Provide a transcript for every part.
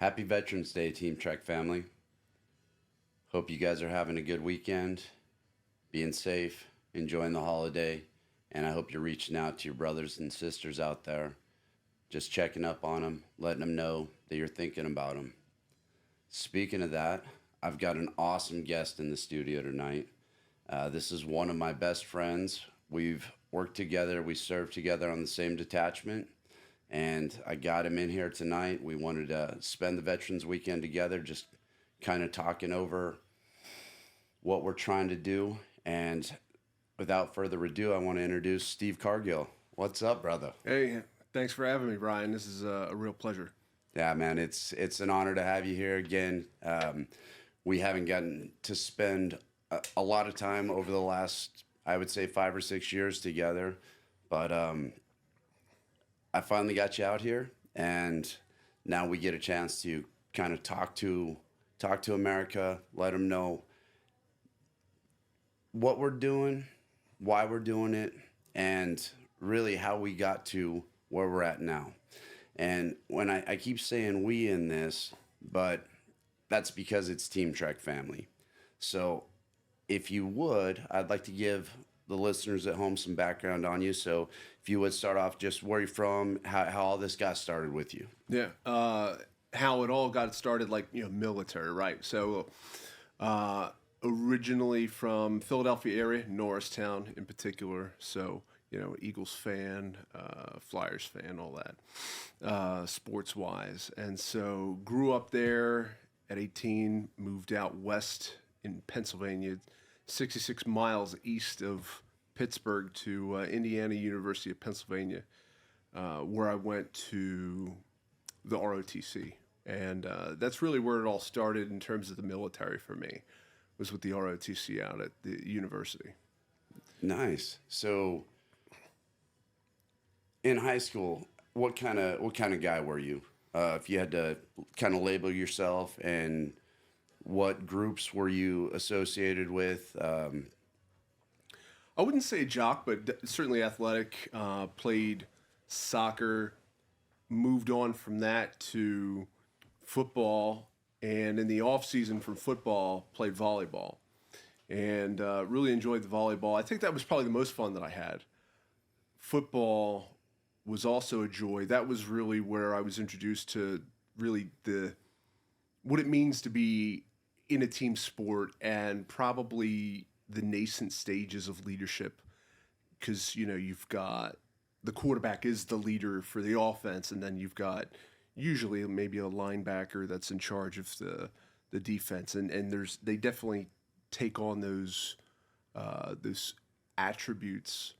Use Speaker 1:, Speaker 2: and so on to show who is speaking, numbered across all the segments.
Speaker 1: Happy Veterans Day, Team Trek family. Hope you guys are having a good weekend, being safe, enjoying the holiday, and I hope you're reaching out to your brothers and sisters out there, just checking up on them, letting them know that you're thinking about them. Speaking of that, I've got an awesome guest in the studio tonight. This is one of my best friends. We've worked together, we served together on the same detachment, and I got him in here tonight. We wanted to spend the Veterans Weekend together, just kind of talking over what we're trying to do. And without further ado, I want to introduce Steve Cargill. What's up, brother?
Speaker 2: Hey, thanks for having me, Ryan. This is a real pleasure.
Speaker 1: Yeah, man, it's an honor to have you here again. We haven't gotten to spend a lot of time over the last, I would say, 5 or 6 years together, but I finally got you out here, and now we get a chance to kind of talk to America, let them know what we're doing, why we're doing it, and really how we got to where we're at now. And when I keep saying we in this, but that's because it's Team Trek family. So if you would, I'd like to give the listeners at home some background on you. So if you would start off just where you're from, how all this got started with you.
Speaker 2: Yeah, how it all got started, like military, right? So, originally from Philadelphia area, Norristown in particular. So Eagles fan, Flyers fan, all that, sports wise. And so grew up there at 18, moved out west in Pennsylvania, 66 miles east of Pittsburgh to Indiana University of Pennsylvania, where I went to the ROTC. And that's really where it all started in terms of the military for me, was with the ROTC out at the university.
Speaker 1: Nice. So in high school, what kind of guy were you? If you had to kind of label yourself, and what groups were you associated with?
Speaker 2: I wouldn't say jock, but certainly athletic. Played soccer, moved on from that to football, and in the off season from football, played volleyball, and really enjoyed the volleyball. I think that was probably the most fun that I had. Football was also a joy. That was really where I was introduced to really what it means to be in a team sport, and probably the nascent stages of leadership, because you've got the quarterback is the leader for the offense, and then you've got usually maybe a linebacker that's in charge of the defense, and they definitely take on those attributes.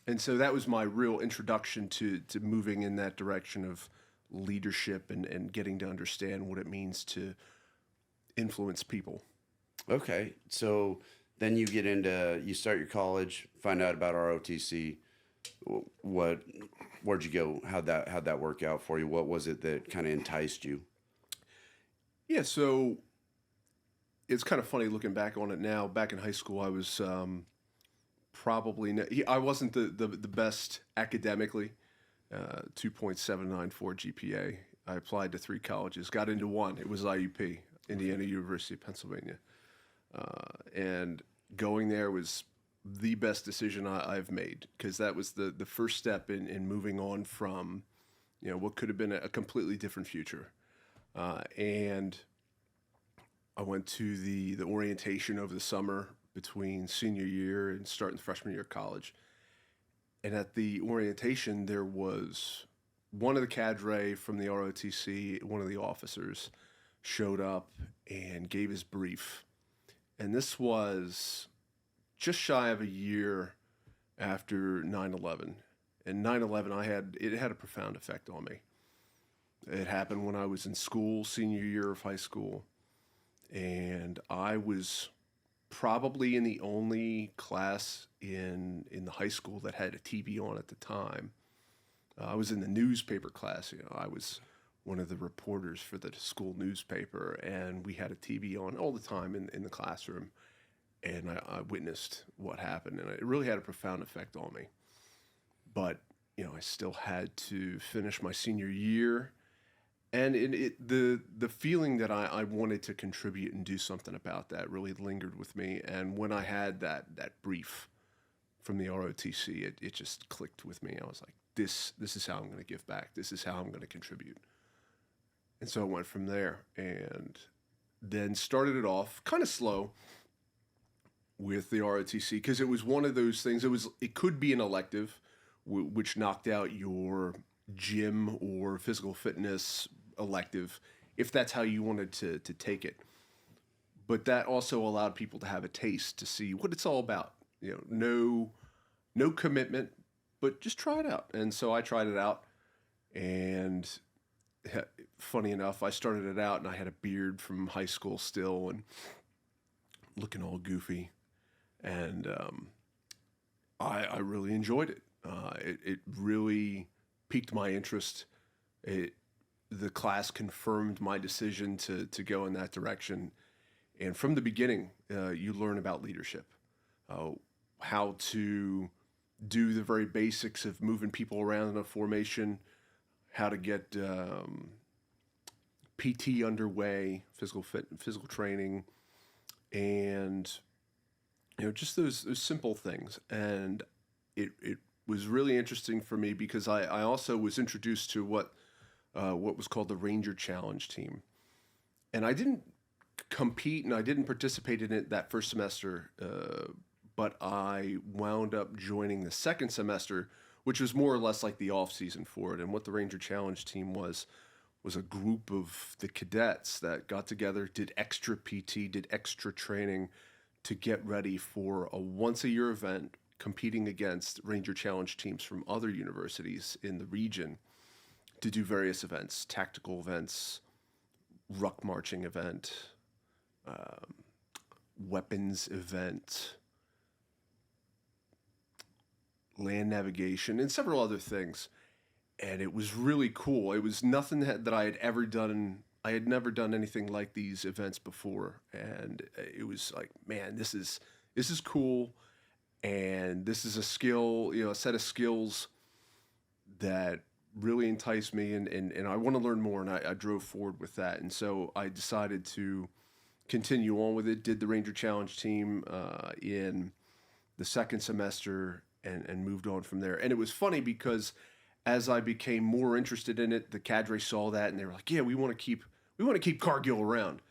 Speaker 2: And so that was my real introduction to moving in that direction of leadership, and getting to understand what it means to influence people.
Speaker 1: Okay, so then you start your college, find out about ROTC. Where'd you go? How'd that work out for you? What was it that kind of enticed you?
Speaker 2: Yeah, so it's kind of funny looking back on it now. Back in high school, I was I wasn't the best academically. 2.794 GPA. I applied to 3 colleges, got into one. It was IUP, Indiana University of Pennsylvania. And going there was the best decision I've made, because that was the first step in moving on from what could have been a completely different future. And I went to the orientation over the summer between senior year and starting the freshman year of college. And at the orientation, there was one of the cadre from the ROTC, one of the officers, showed up and gave his brief. And this was just shy of a year after 9/11. And 9/11, it had a profound effect on me. It happened when I was in school, senior year of high school. And I was probably in the only class in the high school that had a TV on at the time. I was in the newspaper class. I was one of the reporters for the school newspaper, and we had a TV on all the time in the classroom. And I witnessed what happened, and it really had a profound effect on me. But I still had to finish my senior year, And the feeling that I wanted to contribute and do something about that really lingered with me. And when I had that brief from the ROTC, it just clicked with me. I was like, this is how I'm going to give back. This is how I'm going to contribute. And so I went from there, and then started it off kind of slow with the ROTC, because it was one of those things. It could be an elective, which knocked out your gym or physical fitness elective, if that's how you wanted to take it. But that also allowed people to have a taste to see what it's all about. No commitment, but just try it out. And so I tried it out, and funny enough, I started it out and I had a beard from high school still and looking all goofy. And I really enjoyed it. It really piqued my interest. The class confirmed my decision to go in that direction. And from the beginning, you learn about leadership, how to do the very basics of moving people around in a formation, how to get PT underway, physical training, and just those simple things. And it was really interesting for me because I also was introduced to what was called the Ranger Challenge team. And I didn't compete and I didn't participate in it that first semester, but I wound up joining the second semester, which was more or less like the off season for it. And what the Ranger Challenge team was a group of the cadets that got together, did extra PT, did extra training to get ready for a once-a-year event, competing against Ranger Challenge teams from other universities in the region to do various events, tactical events, ruck marching event, weapons event, land navigation, and several other things. And it was really cool. It was nothing that I had ever done. I had never done anything like these events before. And it was like, man, this is cool. And this is a skill, a set of skills that really enticed me. And I want to learn more. And I drove forward with that. And so I decided to continue on with it, did the Ranger Challenge team in the second semester, and moved on from there. And it was funny because as I became more interested in it, the cadre saw that and they were like, "Yeah, we want to keep Cargill around,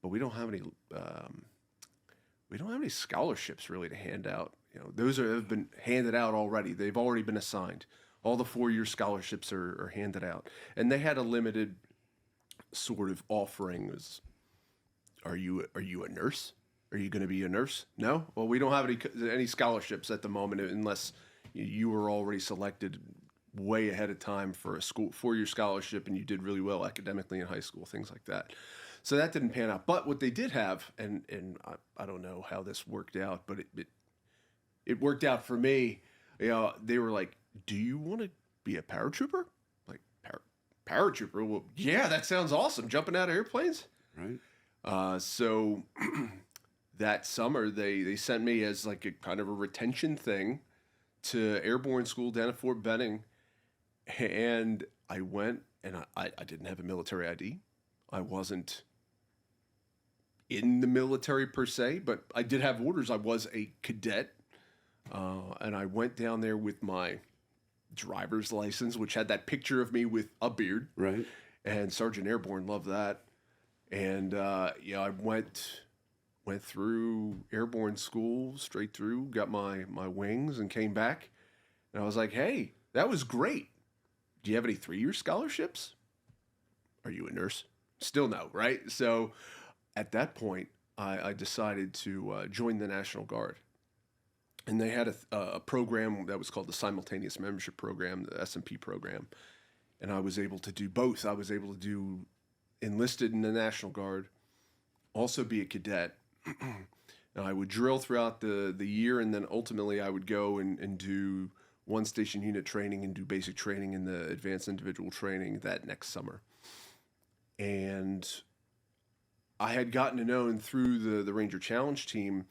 Speaker 2: but we don't have any scholarships really to hand out. Those have been handed out already. They've already been assigned. All the 4-year scholarships are handed out, and they had a limited sort of offering. Are you a nurse? Are you going to be a nurse? No? Well, we don't have any scholarships at the moment unless you were already selected way ahead of time for a 4-year scholarship and you did really well academically in high school, things like that. So that didn't pan out. But what they did have, and I don't know how this worked out, but it worked out for me. They were like, "Do you want to be a paratrooper?" Like, paratrooper? Well, yeah, that sounds awesome. Jumping out of airplanes?
Speaker 1: Right.
Speaker 2: So that summer, they sent me as like a kind of a retention thing to airborne school down at Fort Benning. And I went, and I didn't have a military ID. I wasn't in the military per se, but I did have orders. I was a cadet. And I went down there with my driver's license, which had that picture of me with a beard.
Speaker 1: Right.
Speaker 2: And Sergeant Airborne loved that. And I went through airborne school straight through, got my wings, and came back. And I was like, "Hey, that was great. Do you have any 3-year scholarships? Are you a nurse?" Still no, right? So at that point, I decided to join the National Guard. And they had a program that was called the Simultaneous Membership Program, the SMP program. And I was able to do both. I was able to do enlisted in the National Guard, also be a cadet. And I would drill throughout the year, and then ultimately I would go and do one station unit training and do basic training in the advanced individual training that next summer. And I had gotten to know through the Ranger Challenge team,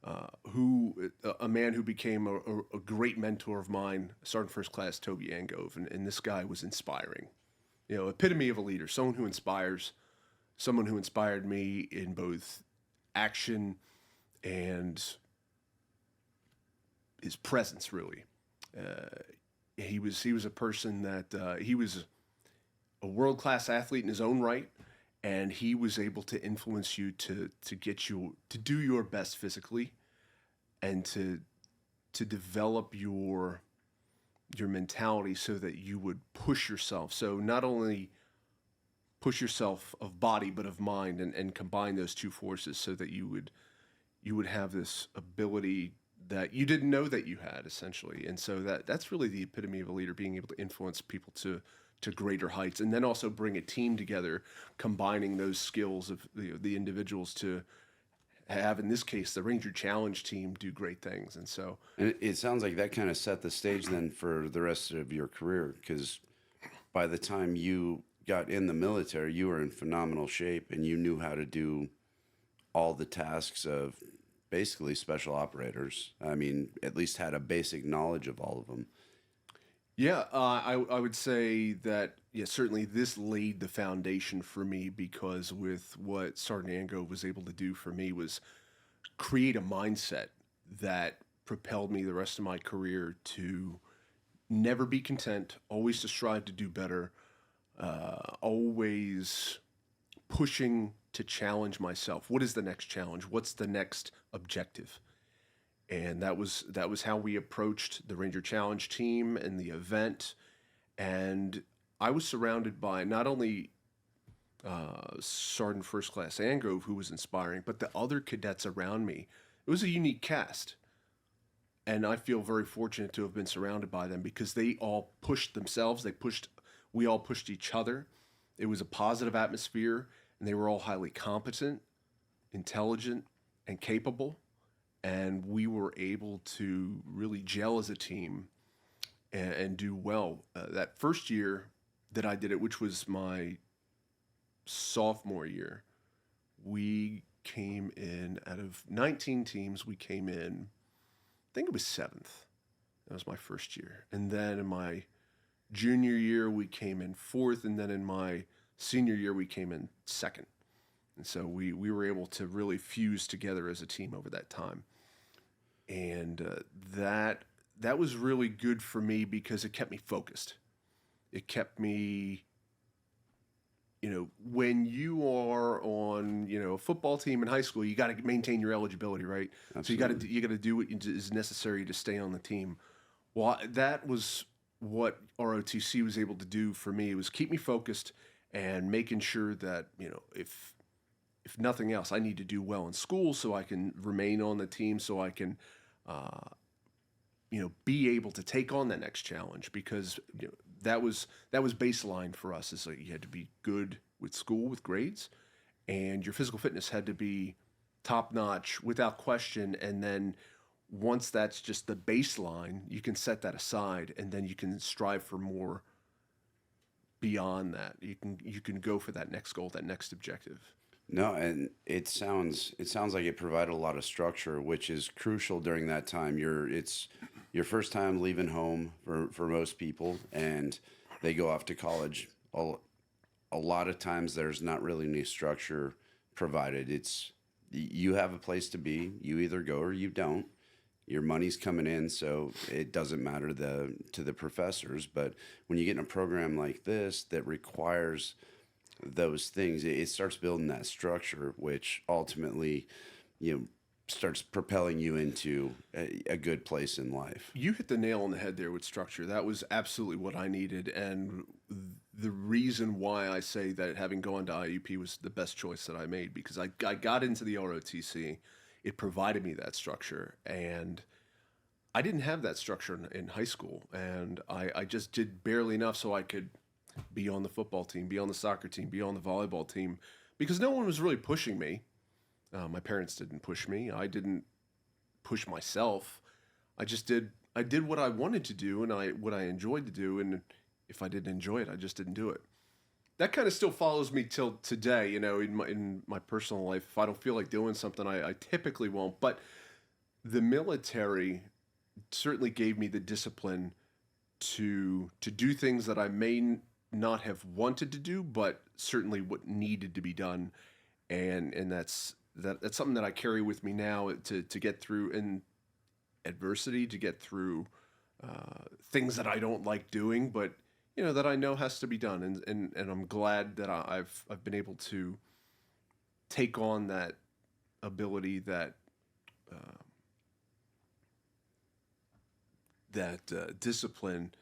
Speaker 2: a man who became a great mentor of mine, Sergeant First Class Toby Angove, and this guy was inspiring. epitome of a leader, someone who inspires, someone who inspired me in both action and his presence, really. He was a person that he was a world-class athlete in his own right, and he was able to influence you to get you to do your best physically and to develop your mentality so that you would push yourself. So not only push yourself of body but of mind, and combine those two forces so that you would have this ability that you didn't know that you had, essentially. And so that's really the epitome of a leader, being able to influence people to greater heights, and then also bring a team together, combining those skills of the individuals to have, in this case, the Ranger Challenge team do great things. And so,
Speaker 1: And it sounds like that kind of set the stage then for the rest of your career, because by the time you got in the military, you were in phenomenal shape and you knew how to do all the tasks of basically special operators. I mean, at least had a basic knowledge of all of them.
Speaker 2: yeah, I would say that, yeah, certainly this laid the foundation for me, because with what Sergeant Ango was able to do for me was create a mindset that propelled me the rest of my career to never be content, always to strive to do better, always pushing to challenge myself. What is the next challenge? What's the next objective? And that was how we approached the Ranger Challenge team and the event. And I was surrounded by not only Sergeant First Class Angrove, who was inspiring, but the other cadets around me. It was a unique cast. And I feel very fortunate to have been surrounded by them, because they all pushed themselves. We all pushed each other. It was a positive atmosphere, and they were all highly competent, intelligent, and capable. And we were able to really gel as a team and do well. That first year that I did it, which was my sophomore year, we came in, out of 19 teams, we came in, I think it was 7th. That was my first year. And then in my junior year, we came in 4th. And then in my senior year, we came in 2nd. And so we were able to really fuse together as a team over that time. And that was really good for me, because it kept me focused. It kept me, when you are on, a football team in high school, you got to maintain your eligibility, right?
Speaker 1: Absolutely.
Speaker 2: So you got to do what is necessary to stay on the team. Well, that was what ROTC was able to do for me. It was keep me focused and making sure that, if nothing else, I need to do well in school so I can remain on the team, so I can, be able to take on that next challenge, because that was baseline for us. Is like you had to be good with school, with grades, and your physical fitness had to be top notch without question. And then once that's just the baseline, you can set that aside, and then you can strive for more beyond that. You can go for that next goal, that next objective.
Speaker 1: No, and it sounds like it provided a lot of structure, which is crucial during that time. It's your first time leaving home for most people, and they go off to college. A lot of times there's not really any structure provided. It's you have a place to be. You either go or you don't. Your money's coming in, so it doesn't matter to the professors. But when you get in a program like this that requires those things, it starts building that structure, which ultimately, starts propelling you into a good place in life.
Speaker 2: You hit the nail on the head there with structure. That was absolutely what I needed. And the reason why I say that having gone to IUP was the best choice that I made, because I got into the ROTC. It provided me that structure. And I didn't have that structure in high school. And I just did barely enough so I could be on the football team, be on the soccer team, be on the volleyball team, because no one was really pushing me. My parents didn't push me. I didn't push myself. I did what I wanted to do and what I enjoyed to do. And if I didn't enjoy it, I just didn't do it. That kind of still follows me till today, in my personal life. If I don't feel like doing something, I typically won't. But the military certainly gave me the discipline to do things that I may not have wanted to do, but certainly what needed to be done, and that's something that I carry with me now to get through in adversity, to get through things that I don't like doing, but that I know has to be done, and I'm glad that I've been able to take on that ability, that discipline,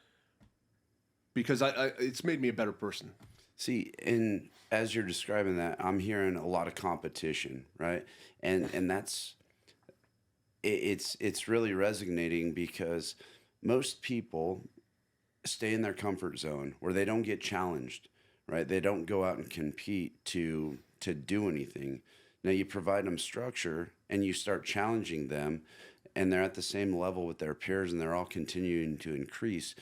Speaker 2: because I it's made me a better person.
Speaker 1: See, and as you're describing that, I'm hearing a lot of competition, right? And that's it's really resonating because most people stay in their comfort zone where they don't get challenged, right? They don't go out and compete to do anything. Now you provide them structure and you start challenging them, and they're at the same level with their peers and they're all continuing to increase.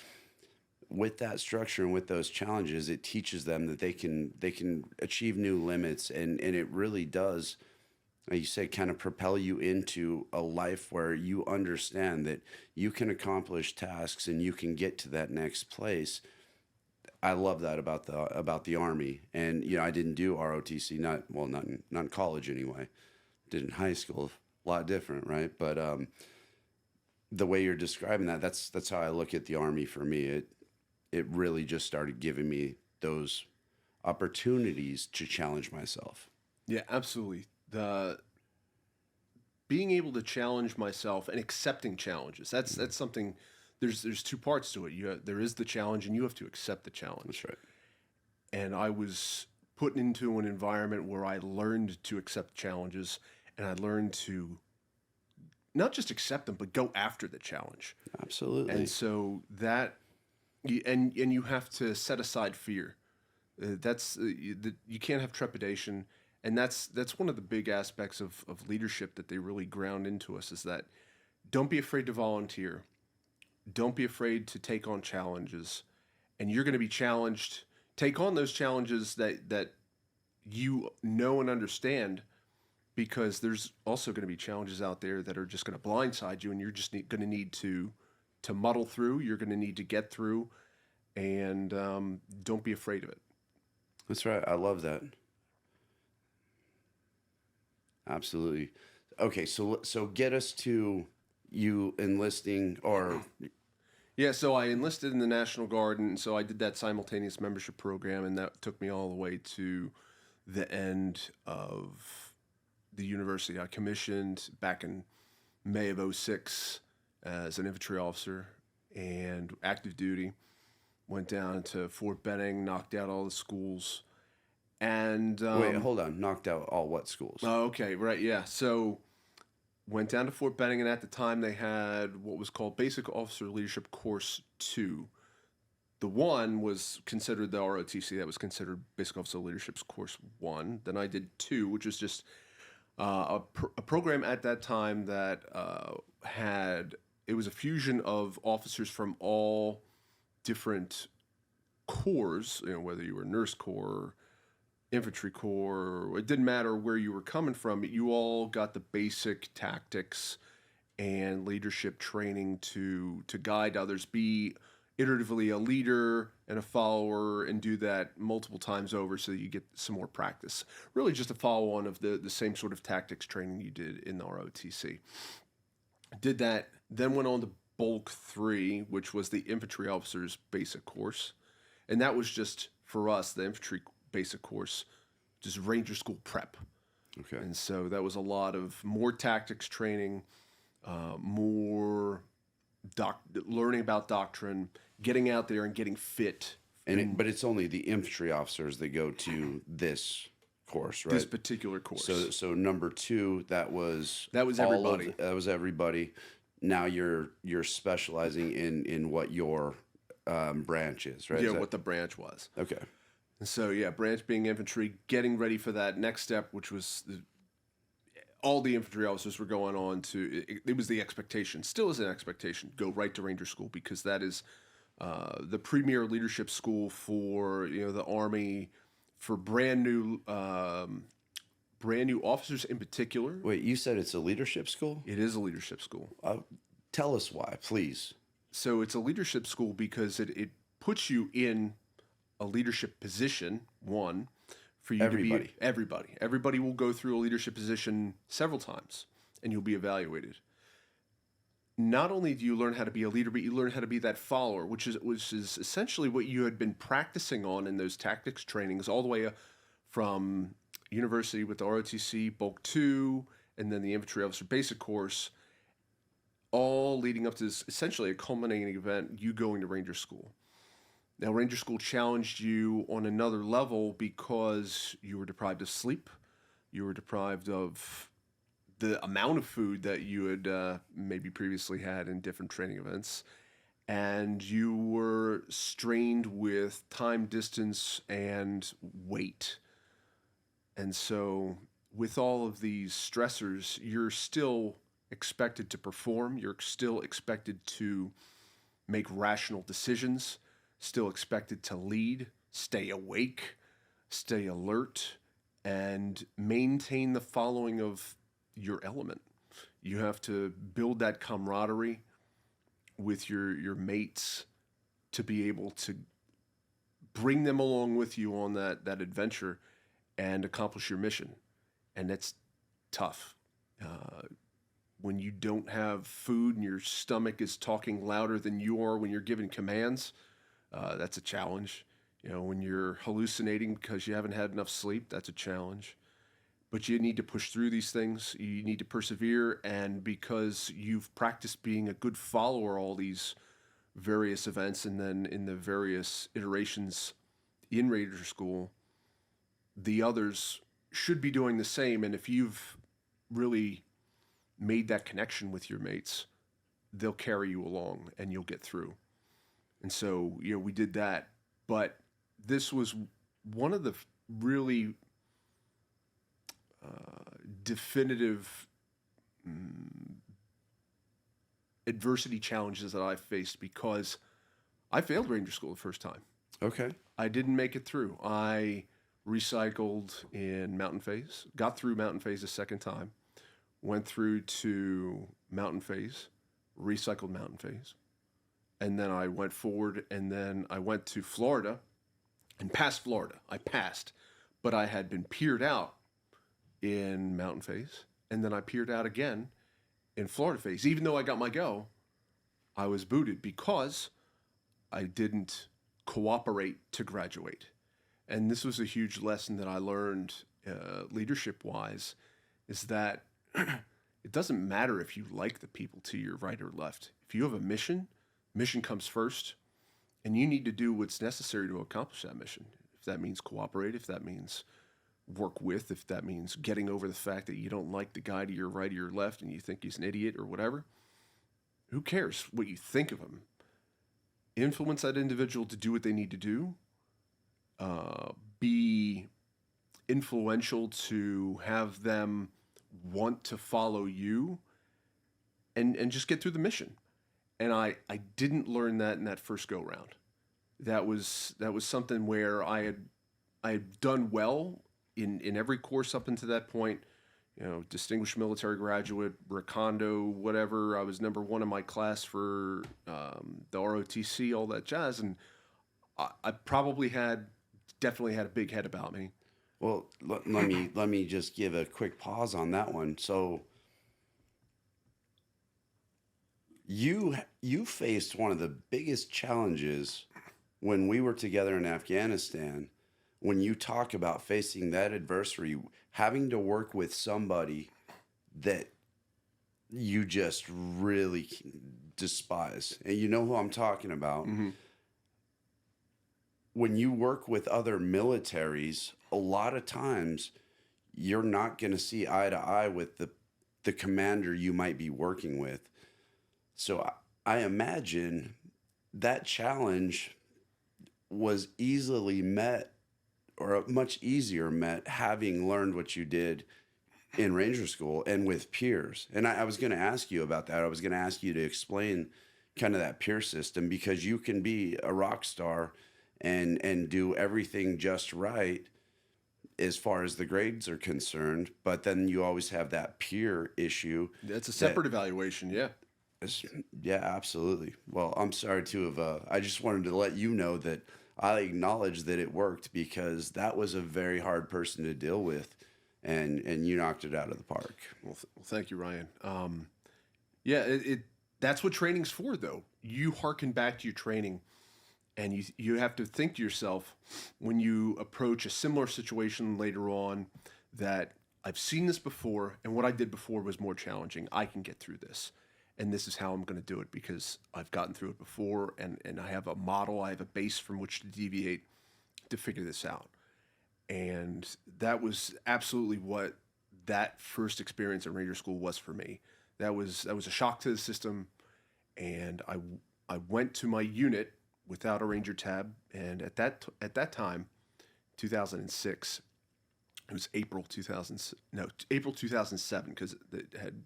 Speaker 1: With that structure and with those challenges, it teaches them that they can achieve new limits, and it really does, like you say, kind of propel you into a life where you understand that you can accomplish tasks and you can get to that next place. I love that about the Army. And I didn't do ROTC, not in college anyway. Did in high school, a lot different, right? But the way you're describing that's how I look at the Army. For me, it really just started giving me those opportunities to challenge myself.
Speaker 2: Yeah, absolutely. The being able to challenge myself and accepting challenges. That's something. There's two parts to it. There is the challenge, and you have to accept the challenge.
Speaker 1: That's right.
Speaker 2: And I was put into an environment where I learned to accept challenges, and I learned to not just accept them, but go after the challenge.
Speaker 1: Absolutely.
Speaker 2: And so that, and you have to set aside fear. You can't have trepidation, and that's one of the big aspects of leadership that they really ground into us, is that don't be afraid to volunteer. Don't be afraid to take on challenges, and you're going to be challenged. Take on those challenges that you know and understand, because there's also going to be challenges out there that are just going to blindside you, and you're just going to need to muddle through. You're going to need to get through, and don't be afraid of it.
Speaker 1: That's right. I love that. Absolutely. Okay, so get us to you enlisting, or
Speaker 2: Yeah, so I enlisted in the National Guard, and so I did that simultaneous membership program, and that took me all the way to the end of the university. I commissioned back in May of '06 as an infantry officer and active duty. Went down to Fort Benning, knocked out all the schools, and
Speaker 1: wait, hold on, knocked out all what schools?
Speaker 2: oh, okay, right, yeah. So went down to Fort Benning, and at the time they had what was called Basic Officer Leadership Course 2. The 1 was considered the ROTC, that was considered Basic Officer Leadership Course 1. Then I did 2, which was just a program at that time that it was a fusion of officers from all different corps, whether you were Nurse Corps, Infantry Corps, it didn't matter where you were coming from, you all got the basic tactics and leadership training to guide others, be iteratively a leader and a follower, and do that multiple times over so that you get some more practice. Really just a follow-on of the same sort of tactics training you did in the ROTC. Did that, then went on to Bulk 3, which was the Infantry Officers Basic Course. And that was just, for us, the Infantry Basic Course, just Ranger School prep.
Speaker 1: Okay.
Speaker 2: And so that was a lot of more tactics training, more learning about doctrine, getting out there and getting fit.
Speaker 1: But it's only the infantry officers that go to this course, right?
Speaker 2: This particular course.
Speaker 1: So number 2, that was
Speaker 2: everybody.
Speaker 1: That was everybody. Now you're specializing in what your branch is, right?
Speaker 2: Yeah, what the branch was.
Speaker 1: Okay.
Speaker 2: And so, yeah, branch being infantry, getting ready for that next step, which was all the infantry officers were going on to, it was the expectation, still is an expectation, go right to Ranger School, because that is the premier leadership school for, the Army, for brand new officers in particular.
Speaker 1: Wait, you said it's a leadership school?
Speaker 2: It is a leadership school.
Speaker 1: Tell us why, please.
Speaker 2: So it's a leadership school because it puts you in a leadership position, one, for you to
Speaker 1: Everybody.
Speaker 2: be everybody will go through a leadership position several times, and you'll be evaluated. Not only do you learn how to be a leader, but you learn how to be that follower, which is essentially what you had been practicing on in those tactics trainings all the way from university with the ROTC Bulk 2 and then the Infantry Officer Basic Course, all leading up to this essentially a culminating event, you going to Ranger School. Now, Ranger School challenged you on another level because you were deprived of sleep, you were deprived of the amount of food that you had maybe previously had in different training events, and you were strained with time, distance, and weight. And so, with all of these stressors, you're still expected to perform, you're still expected to make rational decisions, still expected to lead, stay awake, stay alert, and maintain the following of your element. You have to build that camaraderie with your mates to be able to bring them along with you on that adventure and accomplish your mission. And that's tough. When you don't have food and your stomach is talking louder than you are when you're giving commands, that's a challenge. You know, when you're hallucinating because you haven't had enough sleep, that's a challenge. But you need to push through these things. You need to persevere. And because you've practiced being a good follower all these various events and then in the various iterations in Ranger School, the others should be doing the same. And if you've really made that connection with your mates, they'll carry you along and you'll get through. And so, you know, we did that. But this was one of the really definitive adversity challenges that I faced because I failed Ranger School the first time.
Speaker 1: Okay.
Speaker 2: I didn't make it through. I recycled in Mountain Phase, got through Mountain Phase a second time, went through to Mountain Phase, recycled Mountain Phase, and then I went forward, and then I went to Florida and passed Florida. I passed, but I had been peered out in Mountain Phase, and then I peered out again in Florida Phase. Even though I got my go, I was booted because I didn't cooperate to graduate. And this was a huge lesson that I learned leadership-wise, is that it doesn't matter if you like the people to your right or left. If you have a mission, mission comes first, and you need to do what's necessary to accomplish that mission. If that means cooperate, if that means work with, if that means getting over the fact that you don't like the guy to your right or your left and you think he's an idiot or whatever, who cares what you think of him? Influence that individual to do what they need to do. Be influential to have them want to follow you and just get through the mission. And I didn't learn that in that first go round. That was something where I had done well in every course up until that point. You know, distinguished military graduate, Recondo, whatever. I was number one in my class for the ROTC, all that jazz. And I definitely had a big head about me.
Speaker 1: Well, let me just give a quick pause on that one. So you faced one of the biggest challenges when we were together in Afghanistan. When you talk about facing that adversary, having to work with somebody that you just really despise, and you know who I'm talking about.
Speaker 2: Mm-hmm.
Speaker 1: When you work with other militaries, a lot of times you're not going to see eye to eye with the commander you might be working with. So I imagine that challenge was easily met, or much easier met, having learned what you did in Ranger School and with peers. And I was going to ask you about that. I was going to ask you to explain kind of that peer system, because you can be a rock star and do everything just right as far as the grades are concerned, but then you always have that peer issue.
Speaker 2: That's a separate evaluation, yeah.
Speaker 1: Yeah, absolutely. Well, I'm sorry to have, I just wanted to let you know that I acknowledge that it worked because that was a very hard person to deal with, and you knocked it out of the park.
Speaker 2: Well, thank you, Ryan. Yeah, that's what training's for, though. You hearken back to your training, and you have to think to yourself when you approach a similar situation later on that I've seen this before, and what I did before was more challenging. I can get through this, and this is how I'm going to do it because I've gotten through it before, and I have a model, I have a base from which to deviate to figure this out. And that was absolutely what that first experience at Ranger School was for me. That was a shock to the system, and I went to my unit without a Ranger tab, and at that time, 2006, it was April 2007, because it had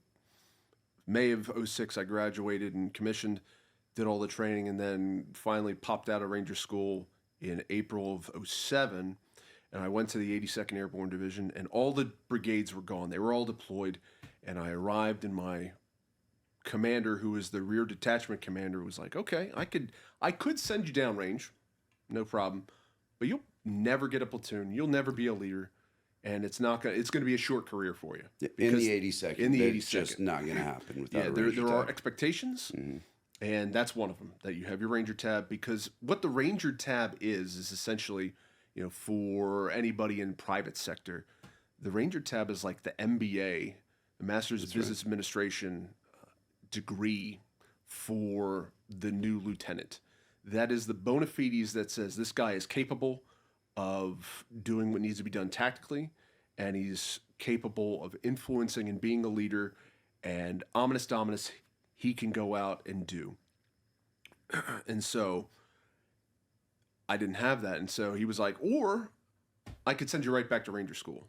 Speaker 2: May of 06 I graduated and commissioned, did all the training, and then finally popped out of Ranger School in April of 07. And I went to the 82nd Airborne Division, and all the brigades were gone. They were all deployed, and I arrived, and my commander, who was the rear detachment commander, was like, "Okay, I could send you downrange, no problem, but you'll never get a platoon. You'll never be a leader, and it's going to be a short career for you."
Speaker 1: In the 82nd.
Speaker 2: In the
Speaker 1: It's
Speaker 2: 82nd.
Speaker 1: just not going to happen without a
Speaker 2: There
Speaker 1: Ranger
Speaker 2: are
Speaker 1: tab.
Speaker 2: expectations, and that's one of them, that you have your Ranger tab, because what the Ranger tab is essentially, for anybody in private sector, the Ranger tab is like the MBA, the Master's of Business Administration degree for the new lieutenant. That is the bona fides that says this guy is capable of doing what needs to be done tactically, and he's capable of influencing and being a leader, and ominous dominus, he can go out and do. And so I didn't have that. And so he was like, or I could send you right back to Ranger School.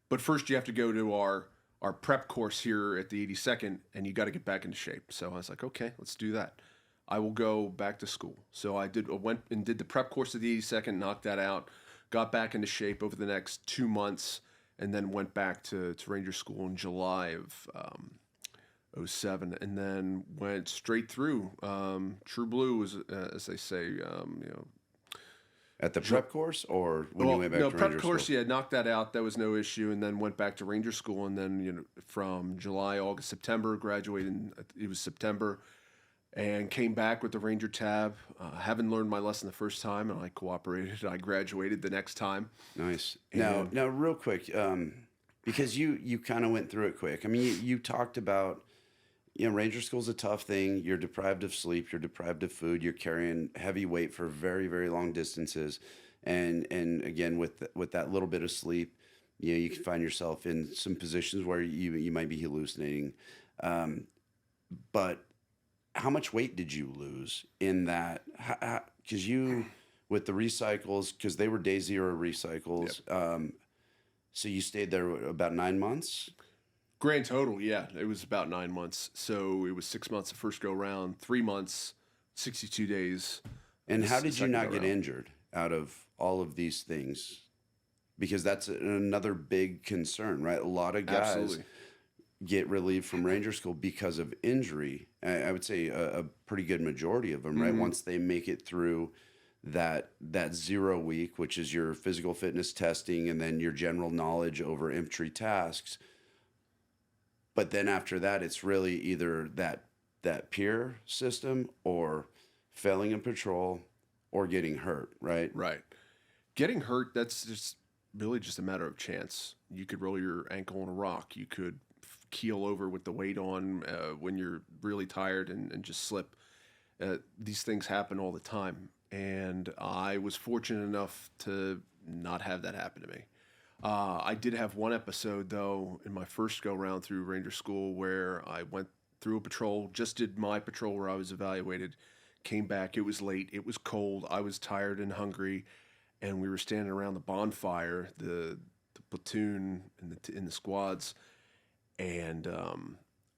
Speaker 2: But first you have to go to our prep course here at the 82nd, and you got to get back into shape. So I was like, okay, let's do that. I will go back to school. So I went and did the prep course at the 82nd, knocked that out, got back into shape over the next 2 months, and then went back to Ranger School in July of 07, and then went straight through. True Blue was, as they say,
Speaker 1: At the prep course, or when you went back to
Speaker 2: prep
Speaker 1: Ranger
Speaker 2: course,
Speaker 1: School?
Speaker 2: yeah, knocked that out. That was no issue, and then went back to Ranger School, and then from July, August, September, graduated. It was September, and came back with the Ranger tab. Haven't learned my lesson the first time, and I cooperated. I graduated the next time.
Speaker 1: Nice.
Speaker 2: And-
Speaker 1: Now, real quick, because you kind of went through it quick. I mean, you talked about, Ranger School's a tough thing. You're deprived of sleep. You're deprived of food. You're carrying heavy weight for very, very long distances, and again with that little bit of sleep, you can find yourself in some positions where you might be hallucinating. But how much weight did you lose in that? Because with the recycles, because they were day zero recycles.
Speaker 2: Yep.
Speaker 1: So you stayed there about 9 months.
Speaker 2: Grand total, yeah, it was about 9 months. So it was 6 months the first go round, 3 months, 62 days.
Speaker 1: And how did you
Speaker 2: second
Speaker 1: not
Speaker 2: go
Speaker 1: get
Speaker 2: round.
Speaker 1: injured out of all of these things? Because that's another big concern, right? A lot of guys
Speaker 2: Absolutely.
Speaker 1: get relieved from Ranger School because of injury. I would say a pretty good majority of them, right? Once they make it through that 0 week, which is your physical fitness testing and then your general knowledge over infantry tasks. But then after that, it's really either that peer system or failing a patrol or getting hurt, right?
Speaker 2: Right. Getting hurt, that's just really just a matter of chance. You could roll your ankle on a rock. You could keel over with the weight on when you're really tired and just slip. These things happen all the time. And I was fortunate enough to not have that happen to me. I did have one episode, though, in my first go-round through Ranger School where I went through a patrol, just did my patrol where I was evaluated, came back, it was late, it was cold, I was tired and hungry, and we were standing around the bonfire, the platoon in the squads, and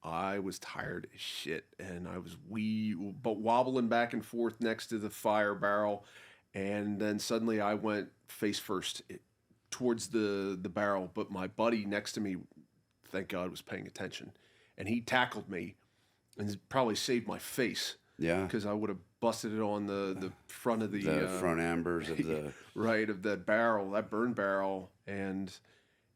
Speaker 2: I was tired as shit, and I was wobbling back and forth next to the fire barrel, and then suddenly I went face first towards the barrel, but my buddy next to me, thank God, was paying attention, and he tackled me and probably saved my face.
Speaker 1: Yeah.
Speaker 2: because I would have busted it on the front of
Speaker 1: The front ambers of the.
Speaker 2: right, of that barrel, that burn barrel, and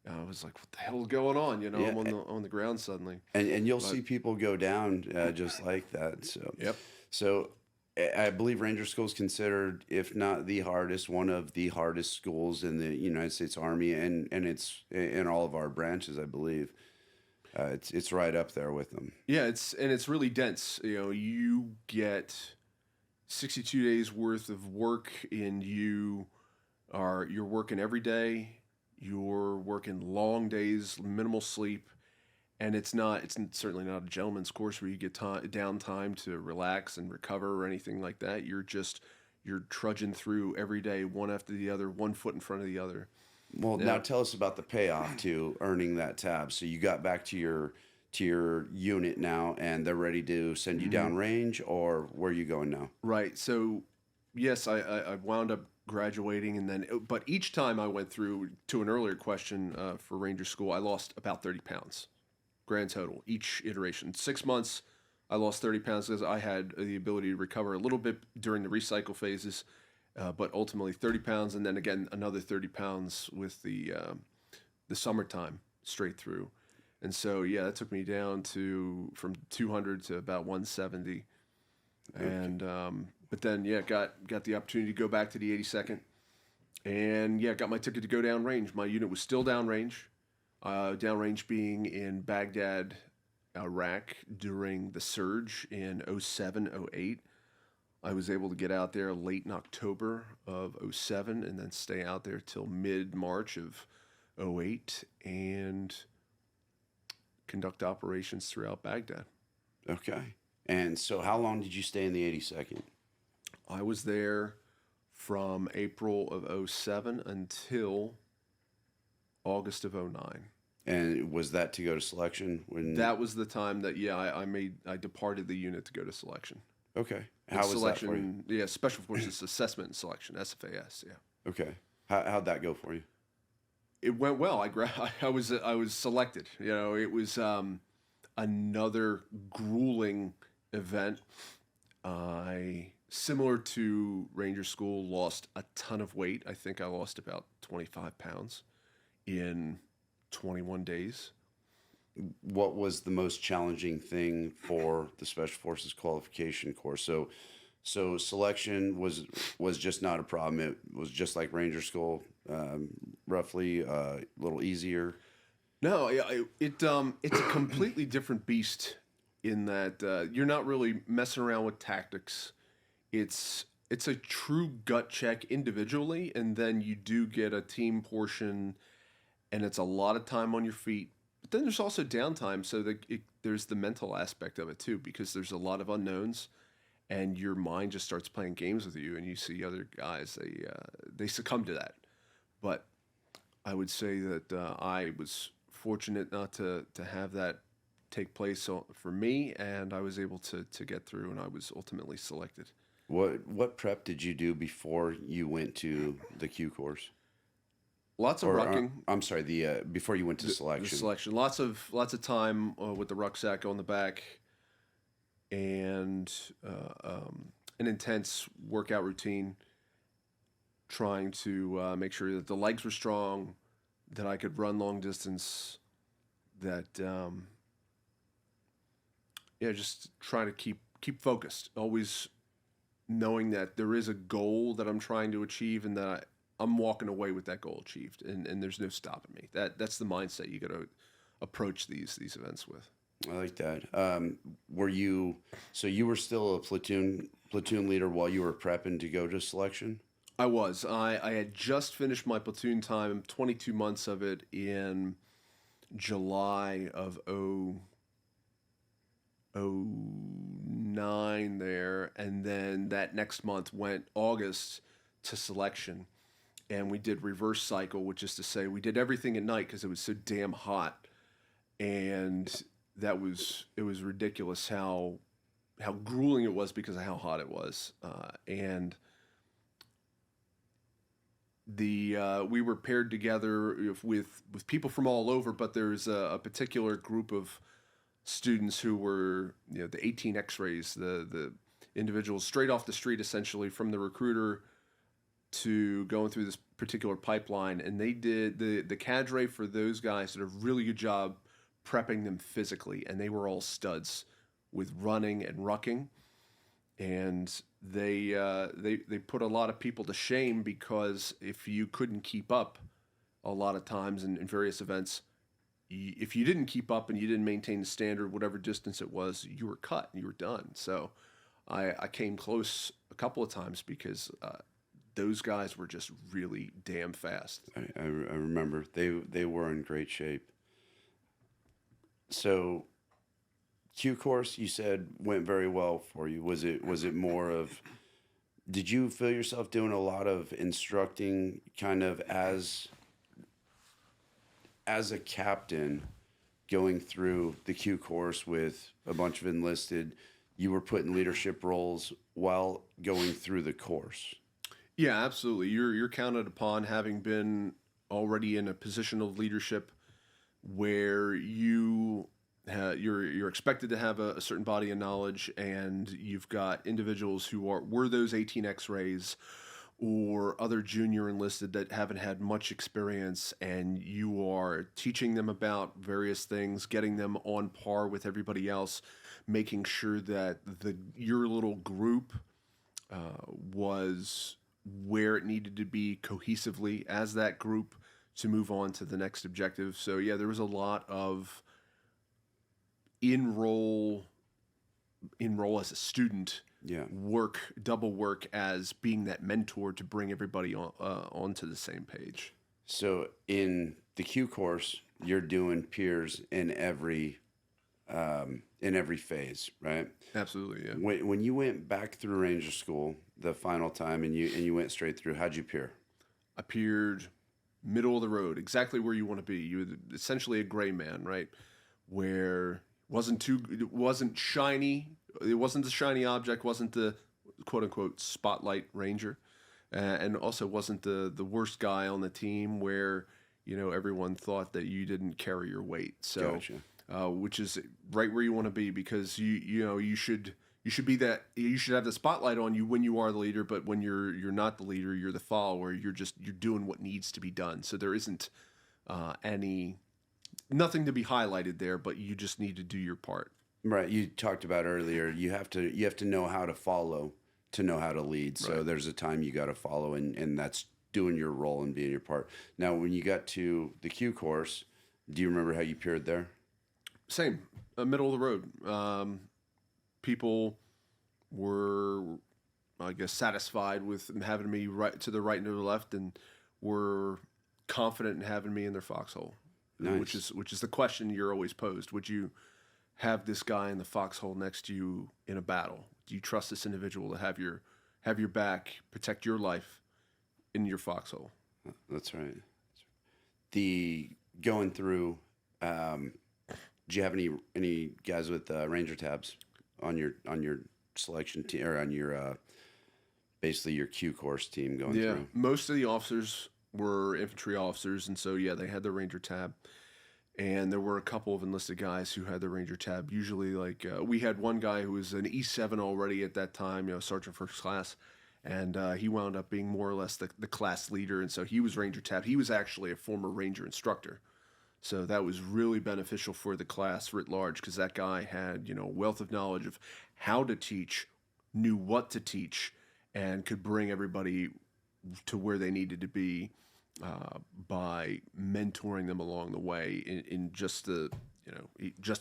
Speaker 2: I was like, "What the hell is going on?" You know,
Speaker 1: Yeah.
Speaker 2: I'm on the ground suddenly.
Speaker 1: And you'll
Speaker 2: But
Speaker 1: see people go down just like that.
Speaker 2: yep,
Speaker 1: So I believe Ranger School is considered, if not the hardest, one of the hardest schools in the United States Army, and it's in all of our branches, I believe. It's right up there with them.
Speaker 2: yeah, it's really dense. You know, you get 62 days worth of work, and you're working every day. You're working long days, minimal sleep, and it's certainly not a gentleman's course where you get downtime to relax and recover or anything like that. You're trudging through every day, one after the other, one foot in front of the other.
Speaker 1: Well, now tell us about the payoff to earning that tab. So you got back to your unit now, and they're ready to send you down range, or where are you going now?
Speaker 2: Right. So, yes, I wound up graduating, and then, but each time I went through, to an earlier question for Ranger School, I lost about 30 pounds, grand total, each iteration. 6 months, I lost 30 pounds because I had the ability to recover a little bit during the recycle phases, but ultimately 30 pounds, and then again another 30 pounds with the summertime straight through. And so, yeah, that took me down from 200 to about 170. And but then, yeah, got the opportunity to go back to the 82nd, and yeah, got my ticket to go downrange. My unit was still downrange, downrange being in Baghdad, Iraq during the surge in 07, 08. I was able to get out there late in October of 07 and then stay out there till mid-March of 08 and conduct operations throughout Baghdad.
Speaker 1: Okay. And so how long did you stay in the 82nd?
Speaker 2: I was there from April of 07 until August of 09.
Speaker 1: And was that to go to selection?
Speaker 2: That was the time that, yeah, I departed the unit to go to selection.
Speaker 1: Okay.
Speaker 2: And
Speaker 1: How was that for you?
Speaker 2: Yeah, Special Forces Assessment and Selection, SFAS, yeah.
Speaker 1: Okay. How'd that go for you?
Speaker 2: It went well. I was selected. You know, it was another grueling event. I, similar to Ranger School, lost a ton of weight. I think I lost about 25 pounds in 21 days.
Speaker 1: What was the most challenging thing for the Special Forces qualification course? So selection was just not a problem. It was just like Ranger School, roughly a little easier.
Speaker 2: No, it's a completely different beast in that you're not really messing around with tactics. It's a true gut check individually, and then you do get a team portion, and it's a lot of time on your feet. But then there's also downtime, so there's the mental aspect of it too, because there's a lot of unknowns, and your mind just starts playing games with you, and you see other guys, they succumb to that. But I would say that I was fortunate not to have that take place for me, and I was able to get through, and I was ultimately selected.
Speaker 1: What prep did you do before you went to the Q course?
Speaker 2: Lots of rucking.
Speaker 1: I'm sorry, before you went to selection.
Speaker 2: The selection. Lots of time with the rucksack on the back, and an intense workout routine, trying to make sure that the legs were strong, that I could run long distance, that just trying to keep focused, always knowing that there is a goal that I'm trying to achieve, and that I'm walking away with that goal achieved, and there's no stopping me. That's the mindset you got to approach these events with.
Speaker 1: I like that. You were still a platoon leader while you were prepping to go to selection?
Speaker 2: I was. I had just finished my platoon time, 22 months of it, in July of 09 there, and then that next month went August to selection. And we did reverse cycle, which is to say we did everything at night because it was so damn hot, and it was ridiculous how grueling it was because of how hot it was, and we were paired together with people from all over, but there's a particular group of students who were, the 18 X-rays, the individuals straight off the street, essentially from the recruiter to going through this particular pipeline. And they did the cadre for those guys did a really good job prepping them physically, and they were all studs with running and rucking. And they put a lot of people to shame, because if you couldn't keep up a lot of times in various events, if you didn't keep up and you didn't maintain the standard, whatever distance it was, you were cut and you were done. So I came close a couple of times because those guys were just really damn fast.
Speaker 1: I remember they were in great shape. So Q course, you said, went very well for you. Was it more of, did you feel yourself doing a lot of instructing kind of as a captain going through the Q course with a bunch of enlisted? You were put in leadership roles while going through the course?
Speaker 2: Yeah, absolutely. You're counted upon, having been already in a position of leadership where you're expected to have a certain body of knowledge, and you've got individuals who were those 18 X-rays or other junior enlisted that haven't had much experience, and you are teaching them about various things, getting them on par with everybody else, making sure that your little group was where it needed to be cohesively as that group to move on to the next objective. So yeah, there was a lot of enroll as a student, double work as being that mentor to bring everybody onto the same page.
Speaker 1: So in the Q course, you're doing peers in every phase, right?
Speaker 2: Absolutely, yeah.
Speaker 1: When you went back through Ranger School the final time and you went straight through, how'd you peer?
Speaker 2: I peered middle of the road, exactly where you want to be. You were essentially a gray man, right? Where it wasn't shiny. It wasn't the shiny object, wasn't the quote unquote spotlight ranger, and also wasn't the worst guy on the team where, everyone thought that you didn't carry your weight. So,
Speaker 1: Gotcha.
Speaker 2: Which is right where you want to be, because you should have the spotlight on you when you are the leader, but when you're not the leader, you're the follower. You're doing what needs to be done. So there isn't nothing to be highlighted there, but you just need to do your part.
Speaker 1: Right. You talked about earlier, you have to know how to follow to know how to lead. So
Speaker 2: Right.
Speaker 1: there's a time you got to follow, and that's doing your role and being your part. Now, when you got to the Q course, do you remember how you peered there?
Speaker 2: Same, middle of the road. People were, I guess, satisfied with having me right to the right and to the left, and were confident in having me in their foxhole.
Speaker 1: Nice.
Speaker 2: Which is the question you're always posed. Would you have this guy in the foxhole next to you in a battle? Do you trust this individual to have your back, protect your life in your foxhole?
Speaker 1: That's right. The going through, do you have any guys with Ranger tabs on your selection team, or on your basically your Q course team going
Speaker 2: Yeah,
Speaker 1: through?
Speaker 2: most of the officers were infantry officers, and so yeah, they had the Ranger tab. And there were a couple of enlisted guys who had the Ranger tab. Usually, like we had one guy who was an E7 already at that time, Sergeant First Class, and he wound up being more or less the class leader, and so he was Ranger tab. He was actually a former Ranger instructor, so that was really beneficial for the class writ large, because that guy had a wealth of knowledge of how to teach, knew what to teach, and could bring everybody to where they needed to be by mentoring them along the way in just the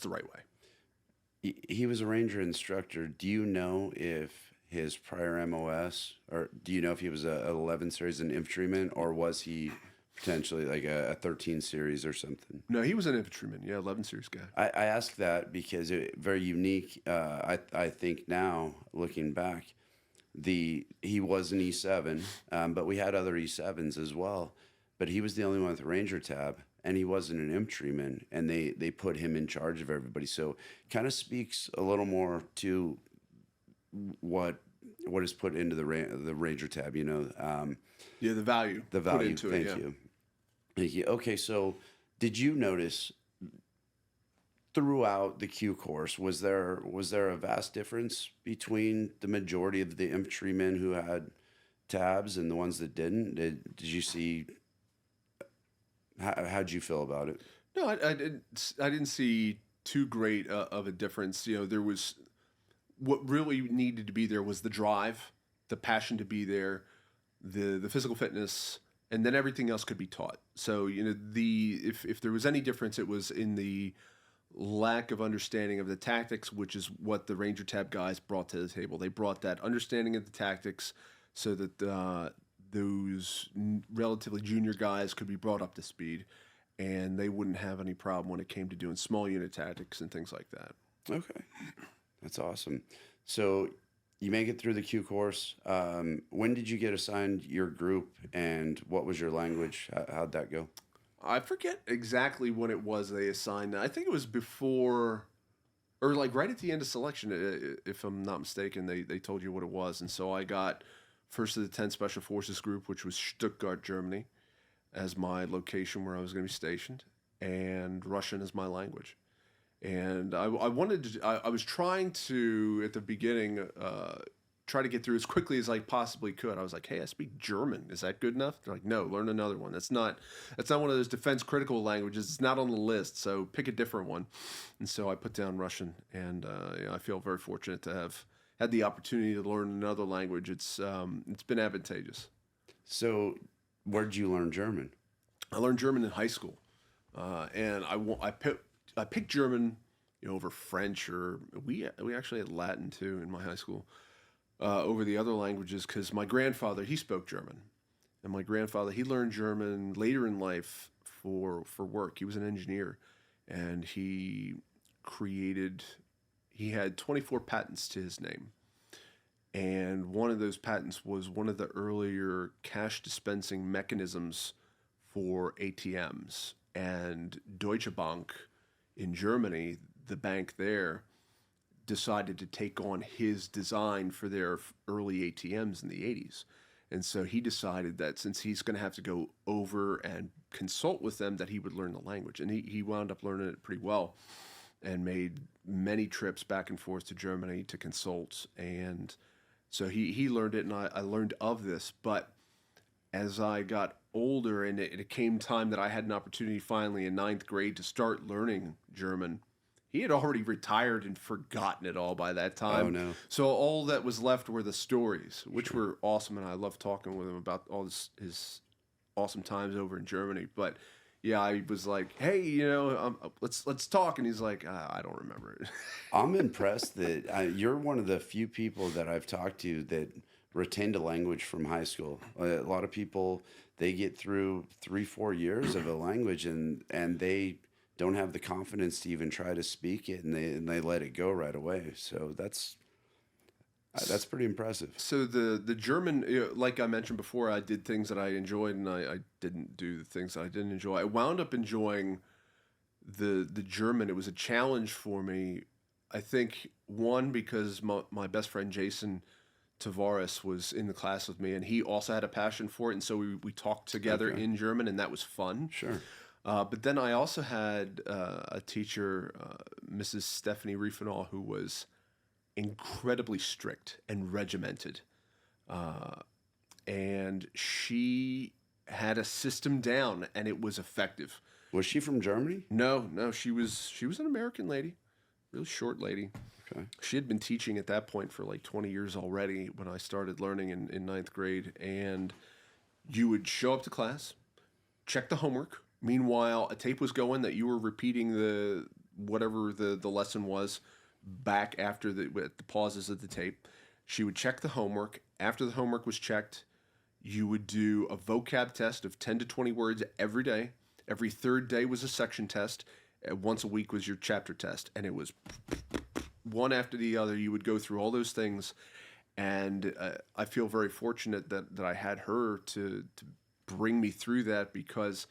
Speaker 2: right way.
Speaker 1: He was a Ranger instructor. Do you know if his prior MOS, or do you know if he was a 11 series, an infantryman, or was he potentially like a 13 series or something?
Speaker 2: No, he was an infantryman. Yeah, 11 series guy.
Speaker 1: I ask that because very unique. I think now, looking back, he was an E7, but we had other E7s as well. But he was the only one with a Ranger tab, and he wasn't an infantryman, and they put him in charge of everybody. So kind of speaks a little more to what is put into the Ranger tab.
Speaker 2: Yeah, the value.
Speaker 1: The value.
Speaker 2: Put into
Speaker 1: Thank
Speaker 2: it, yeah.
Speaker 1: you. Thank you. Okay, so did you notice throughout the Q course, was there a vast difference between the majority of the infantrymen who had tabs and the ones that didn't? Did you see? How'd you feel about it?
Speaker 2: No, I didn't see too great of a difference. There was what really needed to be there was the drive, the passion to be there, the physical fitness, and then everything else could be taught. So if there was any difference, it was in the lack of understanding of the tactics, which is what the Ranger Tab guys brought to the table. They brought that understanding of the tactics so that those relatively junior guys could be brought up to speed, and they wouldn't have any problem when it came to doing small unit tactics and things like that.
Speaker 1: Okay, that's awesome. So you make it through the Q course. When did you get assigned your group, and what was your language? How'd that go?
Speaker 2: I forget exactly when it was they assigned. I think it was before, or like right at the end of selection, if I'm not mistaken. They told you what it was, and so I got first of the 10 Special Forces Group, which was Stuttgart, Germany, as my location where I was going to be stationed, and Russian as my language. And I wanted to. I was trying to at the beginning try to get through as quickly as I possibly could. I was like, "Hey, I speak German. Is that good enough?" They're like, "No, learn another one. That's not one of those defense critical languages. It's not on the list. So pick a different one." And so I put down Russian, and I feel very fortunate to have had the opportunity to learn another language. It's been advantageous.
Speaker 1: So where did you learn German?
Speaker 2: I learned German in high school, and I picked German over French, or we actually had Latin too in my high school. Over the other languages, because my grandfather, he spoke German, and my grandfather, he learned German later in life for work. He was an engineer, and he had 24 patents to his name, and one of those patents was one of the earlier cash dispensing mechanisms for ATMs, and Deutsche Bank in Germany, the bank there, decided to take on his design for their early ATMs in the 80s. And so he decided that since he's going to have to go over and consult with them, that he would learn the language. And he wound up learning it pretty well and made many trips back and forth to Germany to consult. And so he learned it, and I learned of this. But as I got older and it came time that I had an opportunity finally in ninth grade to start learning German, he had already retired and forgotten it all by that time.
Speaker 1: Oh, no.
Speaker 2: So all that was left were the stories, which were awesome, and I loved talking with him about all his awesome times over in Germany. But yeah, I was like, "Hey, let's talk," and he's like, "I don't remember it."
Speaker 1: I'm impressed that you're one of the few people that I've talked to that retained a language from high school. A lot of people, they get through 3-4 years of a language and they don't have the confidence to even try to speak it, and they let it go right away. So that's pretty impressive.
Speaker 2: So the German, like I mentioned before, I did things that I enjoyed, and I didn't do the things that I didn't enjoy. I wound up enjoying the German. It was a challenge for me. I think, one, because my best friend Jason Tavares was in the class with me, and he also had a passion for it, and so we talked together in German, and that was fun.
Speaker 1: Sure.
Speaker 2: But then I also had a teacher, Mrs. Stephanie Riefenall, who was incredibly strict and regimented. And she had a system down, and it was effective.
Speaker 1: Was she from Germany?
Speaker 2: No, she was an American lady, really short lady.
Speaker 1: Okay.
Speaker 2: She had been teaching at that point for like 20 years already when I started learning in ninth grade. And you would show up to class, check the homework. Meanwhile, a tape was going that you were repeating whatever the lesson was back after the pauses of the tape. She would check the homework. After the homework was checked, you would do a vocab test of 10 to 20 words every day. Every third day was a section test. Once a week was your chapter test. And it was one after the other. You would go through all those things. And I feel very fortunate that I had her to bring me through that, because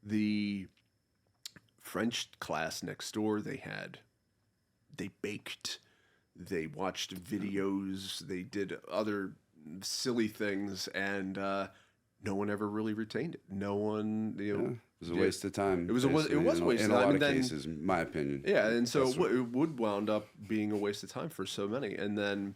Speaker 2: the French class next door, they baked, they watched videos, they did other silly things, and no one ever really retained it. No one,
Speaker 1: Yeah, it was a waste of time.
Speaker 2: It was a waste
Speaker 1: in
Speaker 2: of time.
Speaker 1: a lot of cases, in my opinion.
Speaker 2: Yeah, and so it would wound up being a waste of time for so many. And then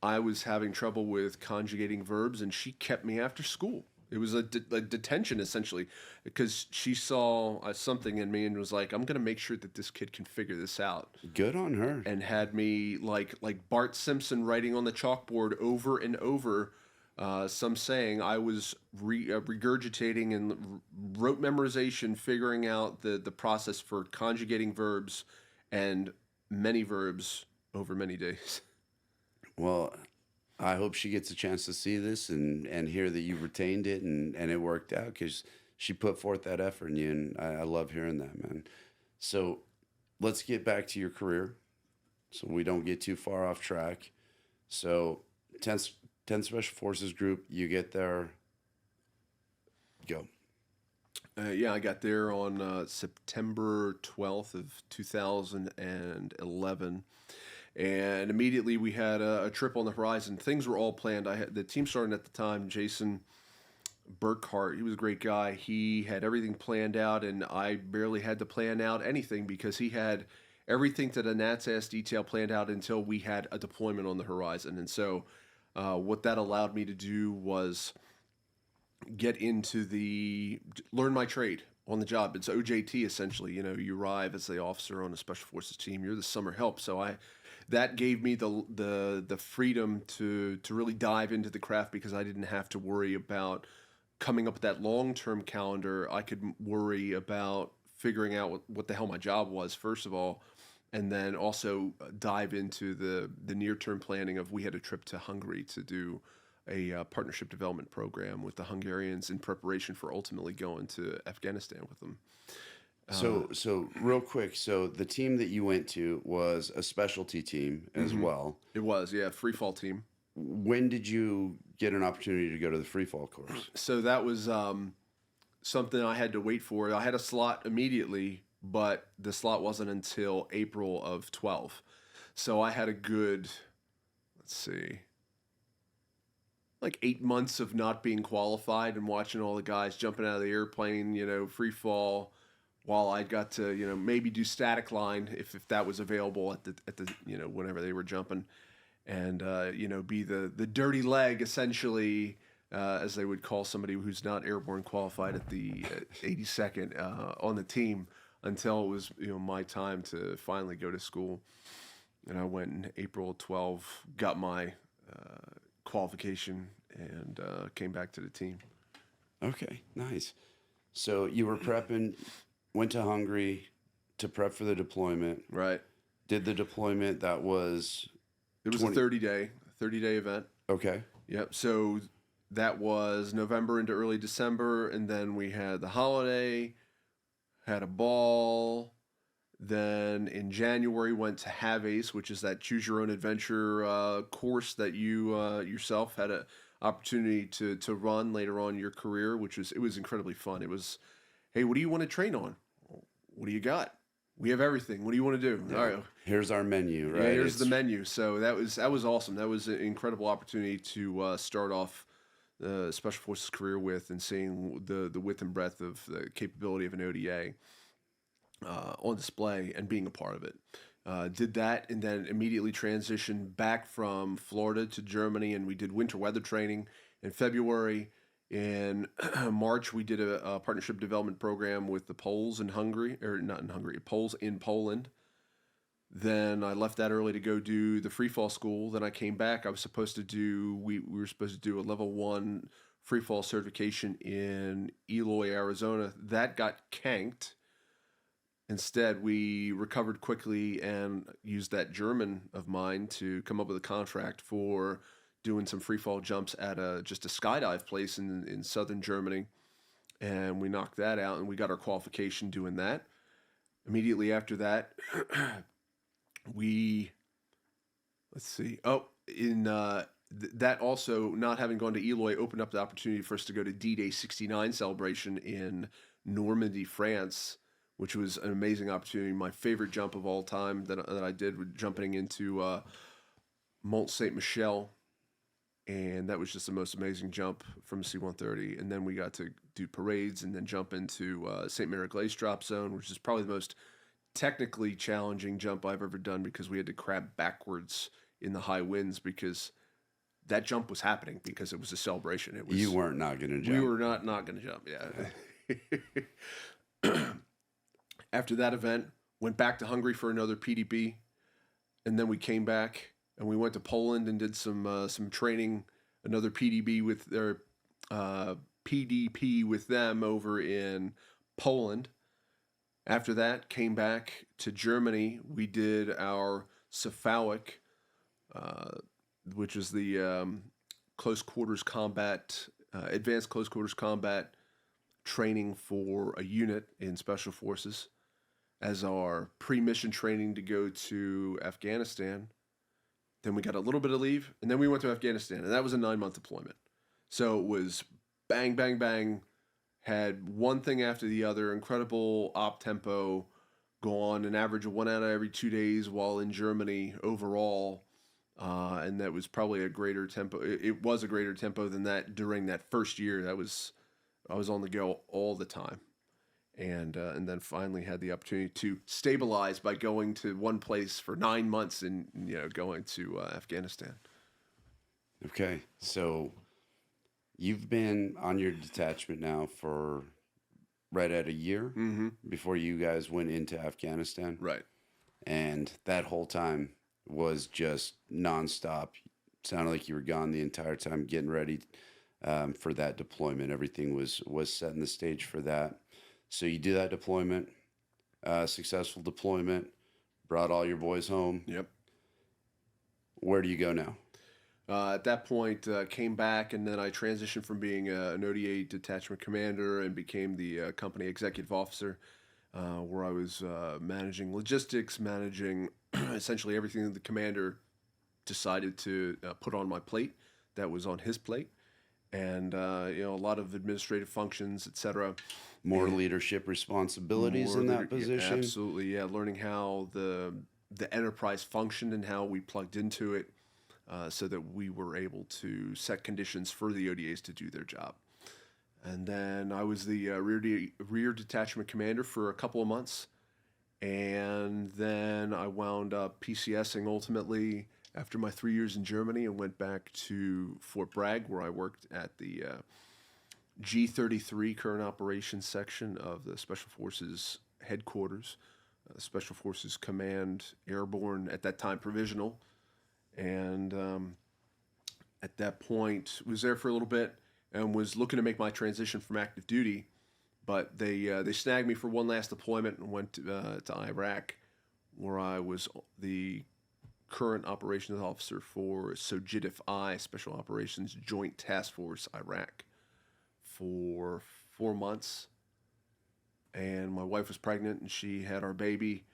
Speaker 2: I was having trouble with conjugating verbs, and she kept me after school. It was a detention, essentially, because she saw something in me and was like, I'm going to make sure that this kid can figure this out.
Speaker 1: Good on her.
Speaker 2: And had me like Bart Simpson writing on the chalkboard over and over some saying. I was regurgitating and rote memorization, figuring out the process for conjugating verbs and many verbs over many days.
Speaker 1: Well, I hope she gets a chance to see this and hear that you retained it and it worked out, because she put forth that effort in you, and I love hearing that, man. So let's get back to your career so we don't get too far off track. So 10th Special Forces Group, you get there. Go.
Speaker 2: Yeah, I got there on September 12th of 2011. And immediately we had a trip on the horizon. Things were all planned. I had the team sergeant at the time, Jason Burkhart. He was a great guy. He had everything planned out, and I barely had to plan out anything because he had everything to the Nats ass detail planned out until we had a deployment on the horizon. And so what that allowed me to do was get into learn my trade on the job. It's OJT, essentially. You know, you arrive as the officer on a Special Forces team. You're the summer help. So that gave me the freedom to really dive into the craft, because I didn't have to worry about coming up with that long-term calendar. I could worry about figuring out what the hell my job was, first of all, and then also dive into the near-term planning of, we had a trip to Hungary to do a partnership development program with the Hungarians in preparation for ultimately going to Afghanistan with them.
Speaker 1: So real quick, so the team that you went to was a specialty team as well.
Speaker 2: It was, yeah, free fall team.
Speaker 1: When did you get an opportunity to go to the free fall course?
Speaker 2: So that was something I had to wait for. I had a slot immediately, but the slot wasn't until April of 12. So I had a good, let's see, like 8 months of not being qualified and watching all the guys jumping out of the airplane, you know, free fall, while I got to, you know, maybe do static line if that was available at the you know, whenever they were jumping, and you know, be the dirty leg, essentially, as they would call somebody who's not airborne qualified at the 82nd on the team, until it was, you know, my time to finally go to school. And I went in April 12, got my qualification, and came back to the team.
Speaker 1: Okay, nice. So you were prepping, went to Hungary to prep for the deployment.
Speaker 2: Right.
Speaker 1: Did the deployment. That was...
Speaker 2: It was a 30-day event.
Speaker 1: Okay.
Speaker 2: Yep. So that was November into early December, and then we had the holiday, had a ball. Then in January went to Have-Ace, which is that choose your own adventure course that you yourself had an opportunity to run later on in your career, it was incredibly fun. It was, hey, what do you want to train on? What do you got? We have everything. What do you want to do?
Speaker 1: Yeah.
Speaker 2: All right.
Speaker 1: Here's our menu, right?
Speaker 2: Yeah, here's the menu. So that was awesome. That was an incredible opportunity to start off the Special Forces career with, and seeing the width and breadth of the capability of an ODA on display and being a part of it. Did that, and then immediately transitioned back from Florida to Germany, and we did winter weather training in February. In March, we did a partnership development program with the Poles in Hungary, or not in Hungary, Poles in Poland. Then I left that early to go do the free fall school. Then I came back. I was supposed to do, we were supposed to do a level 1 free fall certification in Eloy, Arizona. That got canked. Instead, we recovered quickly and used that German of mine to come up with a contract for doing some free fall jumps at just a skydive place in southern Germany. And we knocked that out, and we got our qualification doing that. Immediately after that, that also, not having gone to Eloy, opened up the opportunity for us to go to D-Day 69 celebration in Normandy, France, which was an amazing opportunity. My favorite jump of all time that I did, with jumping into Mont Saint Michel and that was just the most amazing jump from C-130. And then we got to do parades and then jump into St. Mary Glace drop zone, which is probably the most technically challenging jump I've ever done because we had to crab backwards in the high winds because that jump was happening because it was a celebration. It was
Speaker 1: You weren't not going to jump.
Speaker 2: we were not going to jump. Yeah. After that event, went back to Hungary for another PDP, and then we came back and we went to Poland and did some training, another PDP with their PDP with them over in Poland. After that, came back to Germany. We did our Cephalic, which is the close quarters combat, advanced close quarters combat training for a unit in Special Forces as our pre-mission training to go to Afghanistan. Then we got a little bit of leave, and then we went to Afghanistan, and that was a 9-month deployment. So it was bang, bang, bang, had one thing after the other, incredible op tempo, go on an average of 1 out of every 2 days while in Germany overall. And that was probably a greater tempo. It was a greater tempo than that during that first year. I was on the go all the time. And then finally had the opportunity to stabilize by going to one place for 9 months and going to Afghanistan.
Speaker 1: Okay, so you've been on your detachment now for right at a year before you guys went into Afghanistan.
Speaker 2: Right.
Speaker 1: And that whole time was just nonstop. Sounded like you were gone the entire time getting ready for that deployment. Everything was setting the stage for that. So you do that deployment, successful deployment, brought all your boys home.
Speaker 2: Yep.
Speaker 1: Where do you go now?
Speaker 2: At that point, came back, and then I transitioned from being an ODA detachment commander and became the company executive officer, where I was managing logistics, managing essentially everything that the commander decided to put on my plate that was on his plate, and a lot of administrative functions, etc.
Speaker 1: More leadership responsibilities in that position?
Speaker 2: Yeah, absolutely, yeah. Learning how the enterprise functioned and how we plugged into it so that we were able to set conditions for the ODAs to do their job. And then I was the rear detachment commander for a couple of months. And then I wound up PCSing ultimately after my 3 years in Germany and went back to Fort Bragg, where I worked at the G33 current operations section of the Special Forces headquarters, Special Forces Command Airborne, at that time provisional. And at that point, was there for a little bit and was looking to make my transition from active duty, but they snagged me for one last deployment and went to Iraq, where I was the current operations officer for SOGIDIF-I, Special Operations Joint Task Force Iraq, for 4 months. And my wife was pregnant, and she had our baby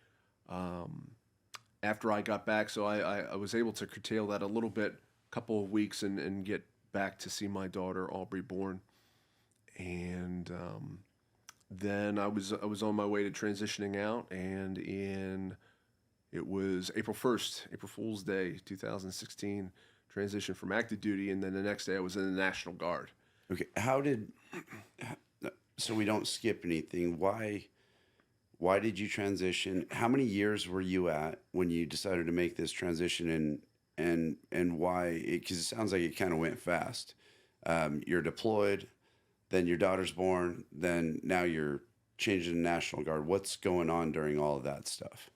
Speaker 2: after I got back, so I was able to curtail that a little bit, a couple of weeks, and get back to see my daughter Aubrey born. And then I was on my way to transitioning out, and it was April 1st, April Fool's Day, 2016, transition from active duty, and then the next day I was in the National Guard.
Speaker 1: Okay, so we don't skip anything, why did you transition? How many years were you at when you decided to make this transition, and why? Because it sounds like it kind of went fast. You're deployed, then your daughter's born, then now you're changing to National Guard. What's going on during all of that stuff?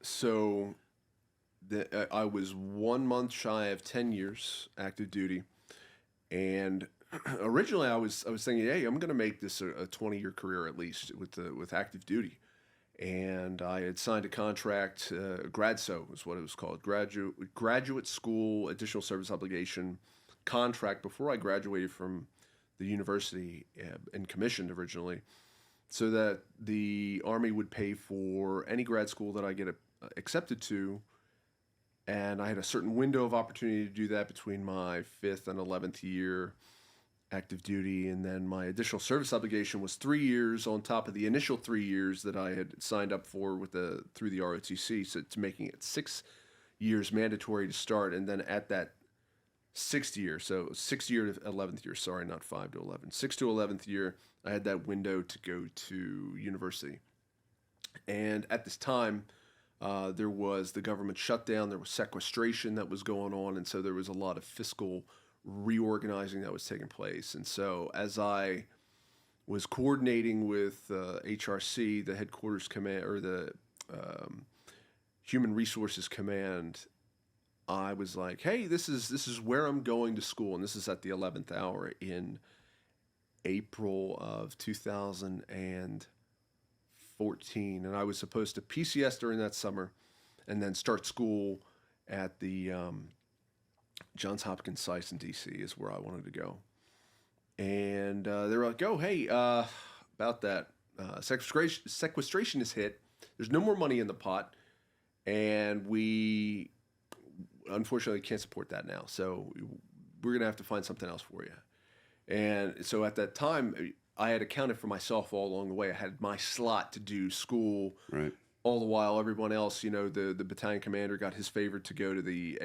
Speaker 2: So I was 1 month shy of 10 years active duty, and originally I was thinking, hey, I'm going to make this a 20-year career at least with active duty. And I had signed a contract, GradSo is what it was called, graduate school additional service obligation contract, before I graduated from the university and commissioned originally, so that the Army would pay for any grad school that I get accepted to. And I had a certain window of opportunity to do that between my 5th and 11th year active duty, and then my additional service obligation was 3 years on top of the initial 3 years that I had signed up for through the ROTC, so it's making it 6 years mandatory to start. And then at that sixth year, so 6th year to 11th year, sorry, not 5 to 11. 6th to 11th year, I had that window to go to university. And at this time, there was the government shutdown, there was sequestration that was going on, and so there was a lot of fiscal reorganizing that was taking place. And so as I was coordinating with HRC, the headquarters command, or the Human Resources Command, I was like, hey, this is where I'm going to school. And this is at the 11th hour in April of 2014. And I was supposed to PCS during that summer and then start school at the Johns Hopkins site in DC is where I wanted to go. And they were like, oh, hey, about that. Sequestration is hit. There's no more money in the pot. And we unfortunately can't support that now. So we're going to have to find something else for you. And so at that time, I had accounted for myself all along the way. I had my slot to do school.
Speaker 1: Right.
Speaker 2: All the while, everyone else, the battalion commander got his favor to go to the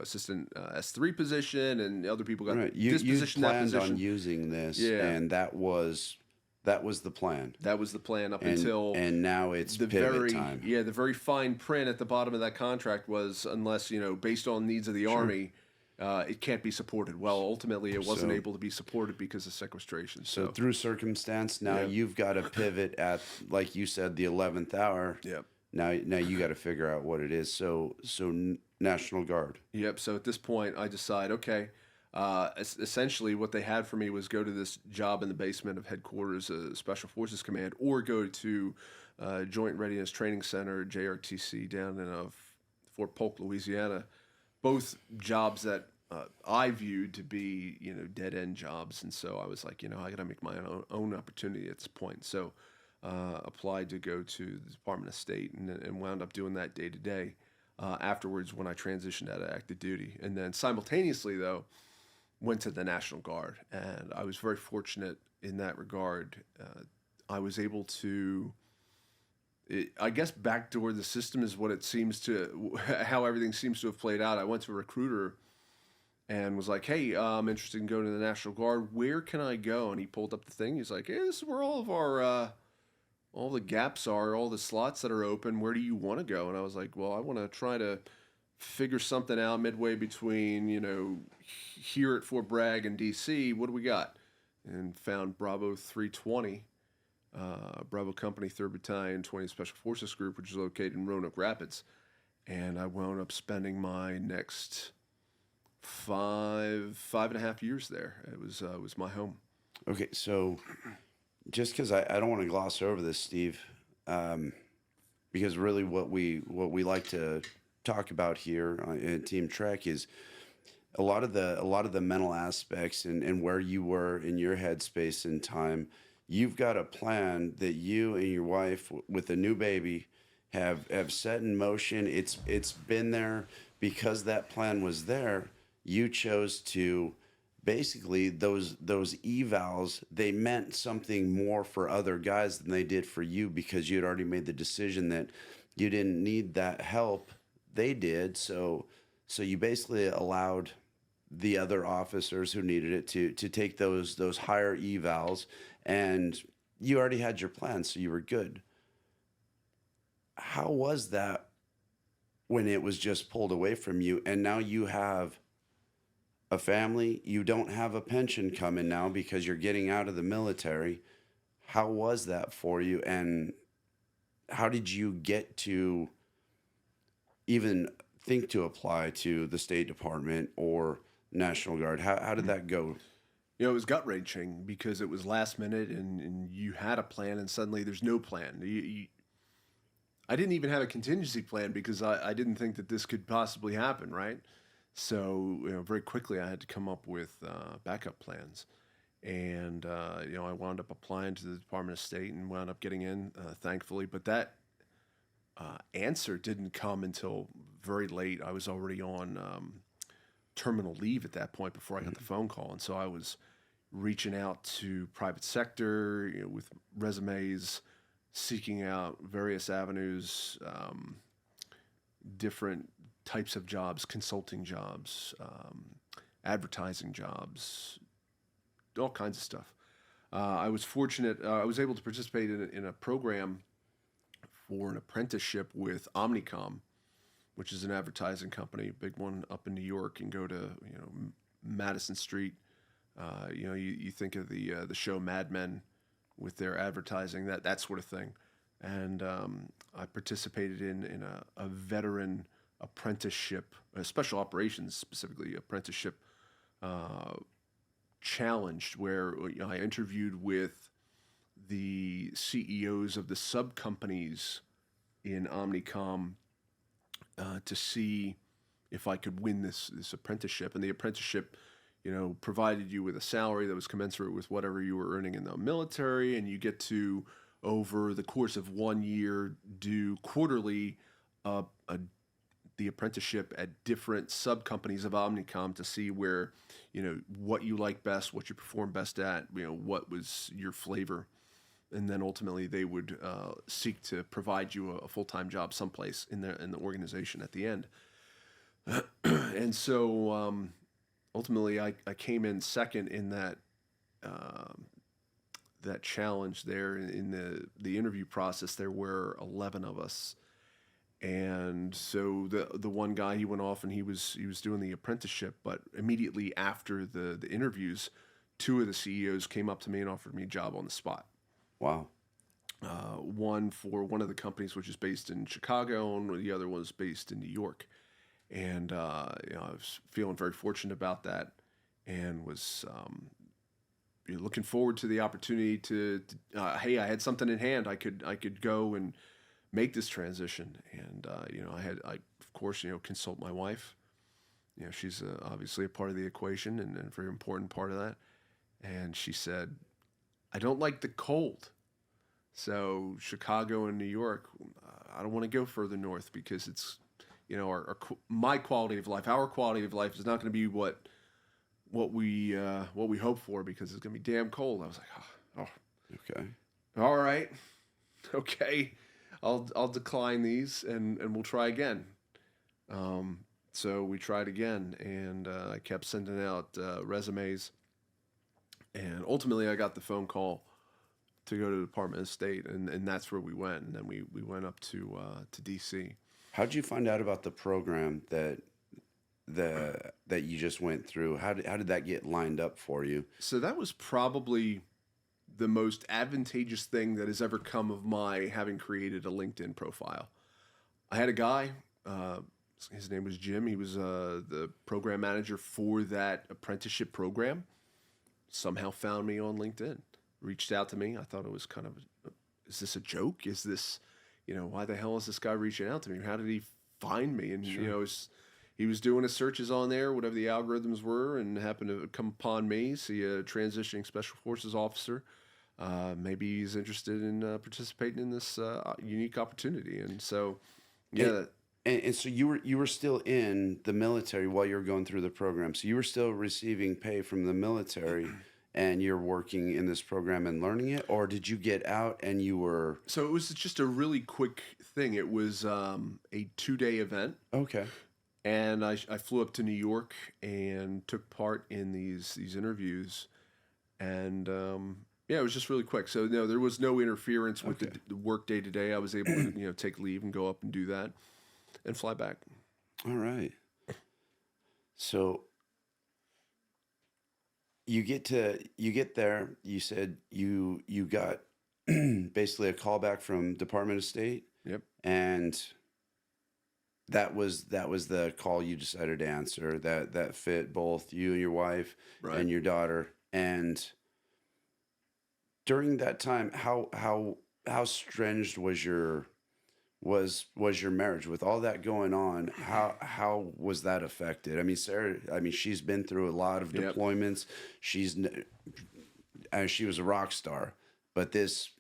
Speaker 2: assistant S3 position, and other people got this position, that position.
Speaker 1: You planned on using this, and that was the plan.
Speaker 2: That was the plan up until...
Speaker 1: And now it's pivot time.
Speaker 2: Yeah, the very fine print at the bottom of that contract was, unless, based on needs of the Army, it can't be supported. Well, ultimately, it wasn't able to be supported because of sequestration.
Speaker 1: So through circumstance, now you've got to pivot at, like you said, the 11th hour.
Speaker 2: Yep.
Speaker 1: Now you got to figure out what it is. So National Guard.
Speaker 2: Yep. So at this point, I decide, okay, essentially what they had for me was go to this job in the basement of headquarters, Special Forces Command, or go to Joint Readiness Training Center, JRTC, down in Fort Polk, Louisiana. Both jobs that I viewed to be, dead-end jobs. And so I was like, I got to make my own opportunity at this point. So applied to go to the Department of State and wound up doing that day to day afterwards when I transitioned out of active duty. And then simultaneously, though, went to the National Guard. And I was very fortunate in that regard. I was able to... I guess backdoor the system is what it seems to, how everything seems to have played out. I went to a recruiter and was like, hey, I'm interested in going to the National Guard. Where can I go? And he pulled up the thing. He's like, hey, this is where all of our, all the gaps are, all the slots that are open. Where do you want to go? And I was like, well, I want to try to figure something out midway between, here at Fort Bragg and DC. What do we got? And found Bravo 320. Bravo Company, 3rd Battalion, 20th Special Forces Group, which is located in Roanoke Rapids. And I wound up spending my next five and a half years there. It was my home.
Speaker 1: Okay, so just because I don't want to gloss over this, Steve, because really what we like to talk about here in Team Trek is a lot of the mental aspects and where you were in your headspace and time. You've got a plan that you and your wife with a new baby have set in motion. It's been there because that plan was there. You chose to basically those evals, they meant something more for other guys than they did for you because you had already made the decision that you didn't need that help. They did. So you basically allowed the other officers who needed it to take those higher evals. And you already had your plan, so you were good. How was that when it was just pulled away from you, and now you have a family? You don't have a pension coming now because you're getting out of the military. How was that for you, and how did you get to even think to apply to the State Department or National Guard? How did that go?
Speaker 2: It was gut-wrenching because it was last minute and you had a plan and suddenly there's no plan. I didn't even have a contingency plan because I didn't think that this could possibly happen, right? So, very quickly I had to come up with backup plans. And, I wound up applying to the Department of State and wound up getting in, thankfully. But that answer didn't come until very late. I was already on terminal leave at that point before I got the phone call. And so I was reaching out to private sector, with resumes, seeking out various avenues, different types of jobs, consulting jobs, advertising jobs, all kinds of stuff. I was fortunate. I was able to participate in a program for an apprenticeship with Omnicom, which is an advertising company, big one up in New York, and go to Madison Street. You think of the show Mad Men with their advertising, that sort of thing. And I participated in a veteran apprenticeship, a special operations specifically apprenticeship challenge where I interviewed with the CEOs of the sub companies in Omnicom to see if I could win this apprenticeship. And the apprenticeship, provided you with a salary that was commensurate with whatever you were earning in the military, and you get to, over the course of 1 year, do quarterly the apprenticeship at different sub companies of Omnicom to see where, what you like best, what you perform best at, what was your flavor. And then ultimately they would seek to provide you a full-time job someplace in the organization at the end. And so ultimately I came in second in that challenge there. In the interview process, there were 11 of us. And so the one guy, he went off and he was doing the apprenticeship, but immediately after the interviews, 2 of the CEOs came up to me and offered me a job on the spot.
Speaker 1: Wow.
Speaker 2: One for one of the companies, which is based in Chicago, and the other one is based in New York. And I was feeling very fortunate about that, and was looking forward to the opportunity to hey, I had something in hand. I could go and make this transition. And I of course consult my wife. She's obviously a part of the equation and a very important part of that. And she said, I don't like the cold. So Chicago and New York, I don't want to go further north because it's, my quality of life, our quality of life is not going to be what we hope for, because it's going to be damn cold. I was like,
Speaker 1: okay,
Speaker 2: all right, okay, I'll decline these and we'll try again. So we tried again, and I kept sending out resumes. And ultimately, I got the phone call to go to the Department of State, and that's where we went. And then we went up to D.C.
Speaker 1: How'd you find out about the program that you just went through? How did that get lined up for you?
Speaker 2: So that was probably the most advantageous thing that has ever come of my having created a LinkedIn profile. I had a guy, his name was Jim. He was the program manager for that apprenticeship program. Somehow found me on LinkedIn, reached out to me. I thought it was kind of, is this a joke? Is this, why the hell is this guy reaching out to me? How did he find me? And,
Speaker 1: Sure.
Speaker 2: he was doing his searches on there, whatever the algorithms were, and happened to come upon me, see a transitioning special forces officer. Maybe he's interested in participating in this unique opportunity. And so, yeah.
Speaker 1: And so you were still in the military while you were going through the program. So you were still receiving pay from the military, and you're working in this program and learning it, or did you get out and you were?
Speaker 2: So it was just a really quick thing. It was a 2-day event.
Speaker 1: Okay.
Speaker 2: And I flew up to New York and took part in these interviews, and it was just really quick. So no, there was no interference with the work day to day. I was able to take leave and go up and do that, and fly back.
Speaker 1: All right. So you get there. You said you got basically a call back from Department of State.
Speaker 2: Yep.
Speaker 1: And that was the call you decided to answer, that fit both you and your wife,
Speaker 2: Right.
Speaker 1: and your daughter. And during that time, how estranged was your marriage with all that going on? How was that affected? I mean, Sarah, she's been through a lot of
Speaker 2: Yep.
Speaker 1: deployments. She was a rock star, but this,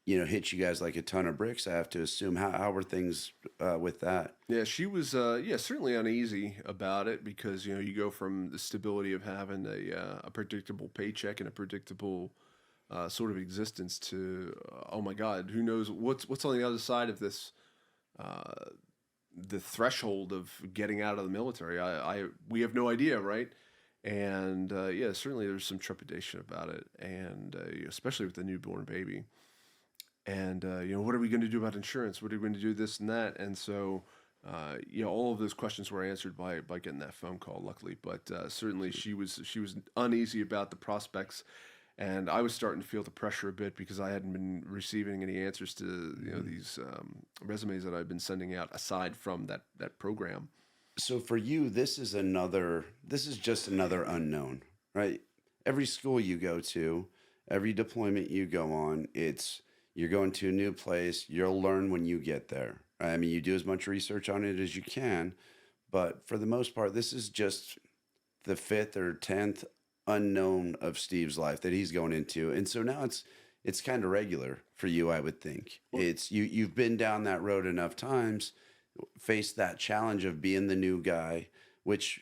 Speaker 1: hit you guys like a ton of bricks, I have to assume. How were things with that?
Speaker 2: Yeah, she was certainly uneasy about it, because you go from the stability of having a predictable paycheck and a predictable sort of existence to oh my God, who knows what's on the other side of this, the threshold of getting out of the military. We have no idea, right? And yeah, certainly there's some trepidation about it, and especially with the newborn baby. And what are we going to do about insurance? What are we going to do this and that? And so, all of those questions were answered by getting that phone call, luckily. But certainly she was uneasy about the prospects, and I was starting to feel the pressure a bit because I hadn't been receiving any answers to these resumes that I've been sending out aside from that program.
Speaker 1: So for you, this is just another unknown, right? Every school you go to, every deployment you go on, you're going to a new place. You'll learn when you get there. Right? I mean, you do as much research on it as you can, but for the most part, this is just the fifth or 10th unknown of Steve's life that he's going into. And so now it's kind of regular for you, I would think. It's you've been down that road enough times, faced that challenge of being the new guy, which,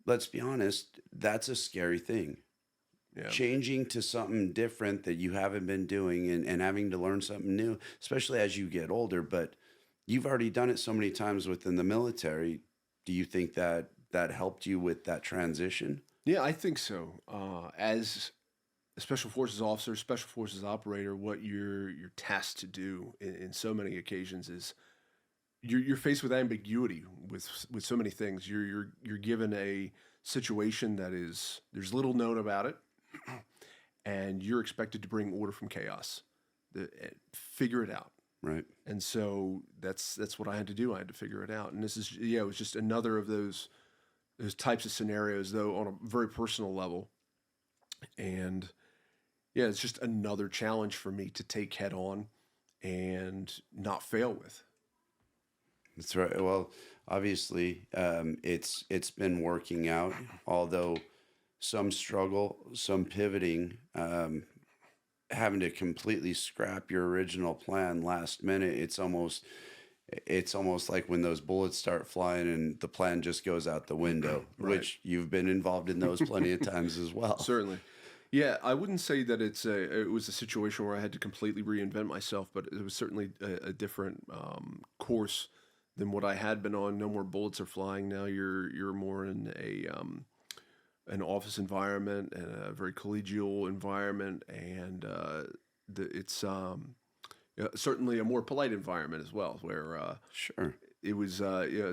Speaker 1: let's be honest, that's a scary thing.
Speaker 2: Yeah.
Speaker 1: Changing to something different that you haven't been doing, and having to learn something new, especially as you get older. But you've already done it so many times within the military. Do you think that helped you with that transition?
Speaker 2: Yeah, I think so. As a special forces officer, special forces operator, what you're tasked to do in so many occasions is you're faced with ambiguity with so many things. You're given a situation that there's little known about it, and you're expected to bring order from chaos, figure it out.
Speaker 1: Right.
Speaker 2: And so that's what I had to do. I had to figure it out. And it was just another of those types of scenarios, though on a very personal level. And yeah, it's just another challenge for me to take head on and not fail with.
Speaker 1: That's right. Well, obviously, it's been working out, although some struggle, some pivoting, having to completely scrap your original plan last minute. It's almost like when those bullets start flying and the plan just goes out the window,
Speaker 2: Right.
Speaker 1: which you've been involved in those plenty of times as well.
Speaker 2: Certainly. Yeah, I wouldn't say that it was a situation where I had to completely reinvent myself, but it was certainly a different course than what I had been on. No more bullets are flying now. You're more in an office environment and a very collegial environment, and it's certainly a more polite environment as well, where
Speaker 1: Sure.
Speaker 2: it was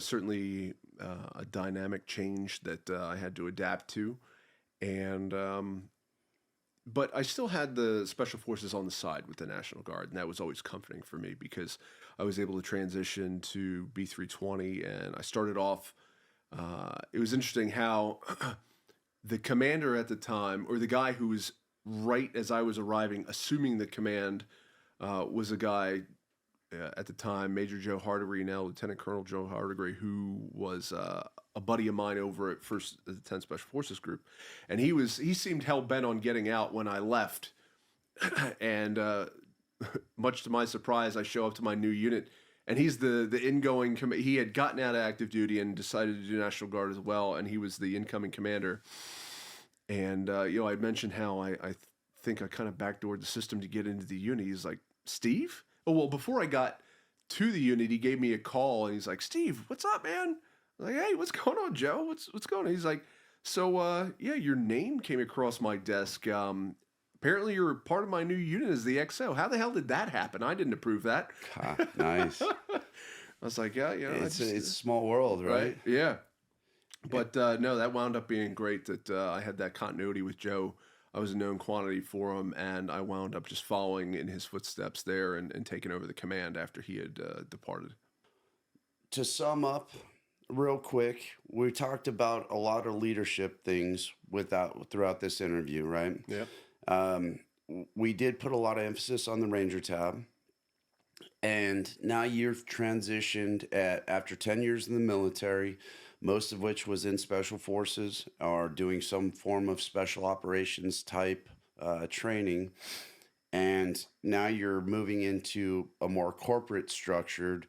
Speaker 2: certainly a dynamic change that I had to adapt to, and but I still had the special forces on the side with the National Guard, and that was always comforting for me because I was able to transition to B320, and I started off. It was interesting how the commander at the time, or the guy who was right as I was arriving, assuming the command, was a guy at the time, Major Joe Hardery, now Lieutenant Colonel Joe Hardery, who was a buddy of mine over at the 10th Special Forces Group, and he seemed hell bent on getting out when I left, and much to my surprise, I show up to my new unit, and he's the incoming. He had gotten out of active duty and decided to do National Guard as well, and he was the incoming commander. And I mentioned how I think I kind of backdoored the system to get into the unit. He's like, Steve? Oh, well, before I got to the unit, he gave me a call, and he's like, Steve, what's up, man? I'm like, hey, what's going on, Joe? What's going on? He's like, so, yeah, your name came across my desk. Apparently you're part of my new unit as the XO. How the hell did that happen? I didn't approve that.
Speaker 1: Nice.
Speaker 2: I was like, yeah,
Speaker 1: It's a small world, right?
Speaker 2: Yeah. But no, that wound up being great that I had that continuity with Joe. I was a known quantity for him, and I wound up just following in his footsteps there and taking over the command after he had departed.
Speaker 1: To sum up real quick, we talked about a lot of leadership things throughout this interview, right?
Speaker 2: Yeah.
Speaker 1: We did put a lot of emphasis on the Ranger tab, and now you've transitioned after 10 years in the military, most of which was in special forces or doing some form of special operations type training. And now you're moving into a more corporate structured,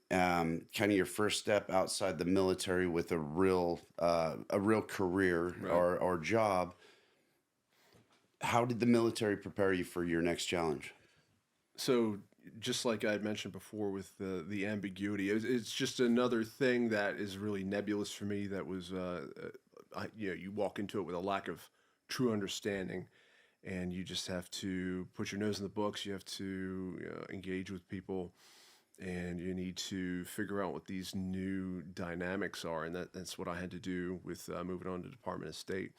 Speaker 1: kind of your first step outside the military with a real career,
Speaker 2: Right.
Speaker 1: or job. How did the military prepare you for your next challenge?
Speaker 2: So just like I had mentioned before with the ambiguity, it's just another thing that is really nebulous for me. That was you walk into it with a lack of true understanding, and you just have to put your nose in the books. You have to engage with people, and you need to figure out what these new dynamics are, and that's what I had to do with moving on to Department of State.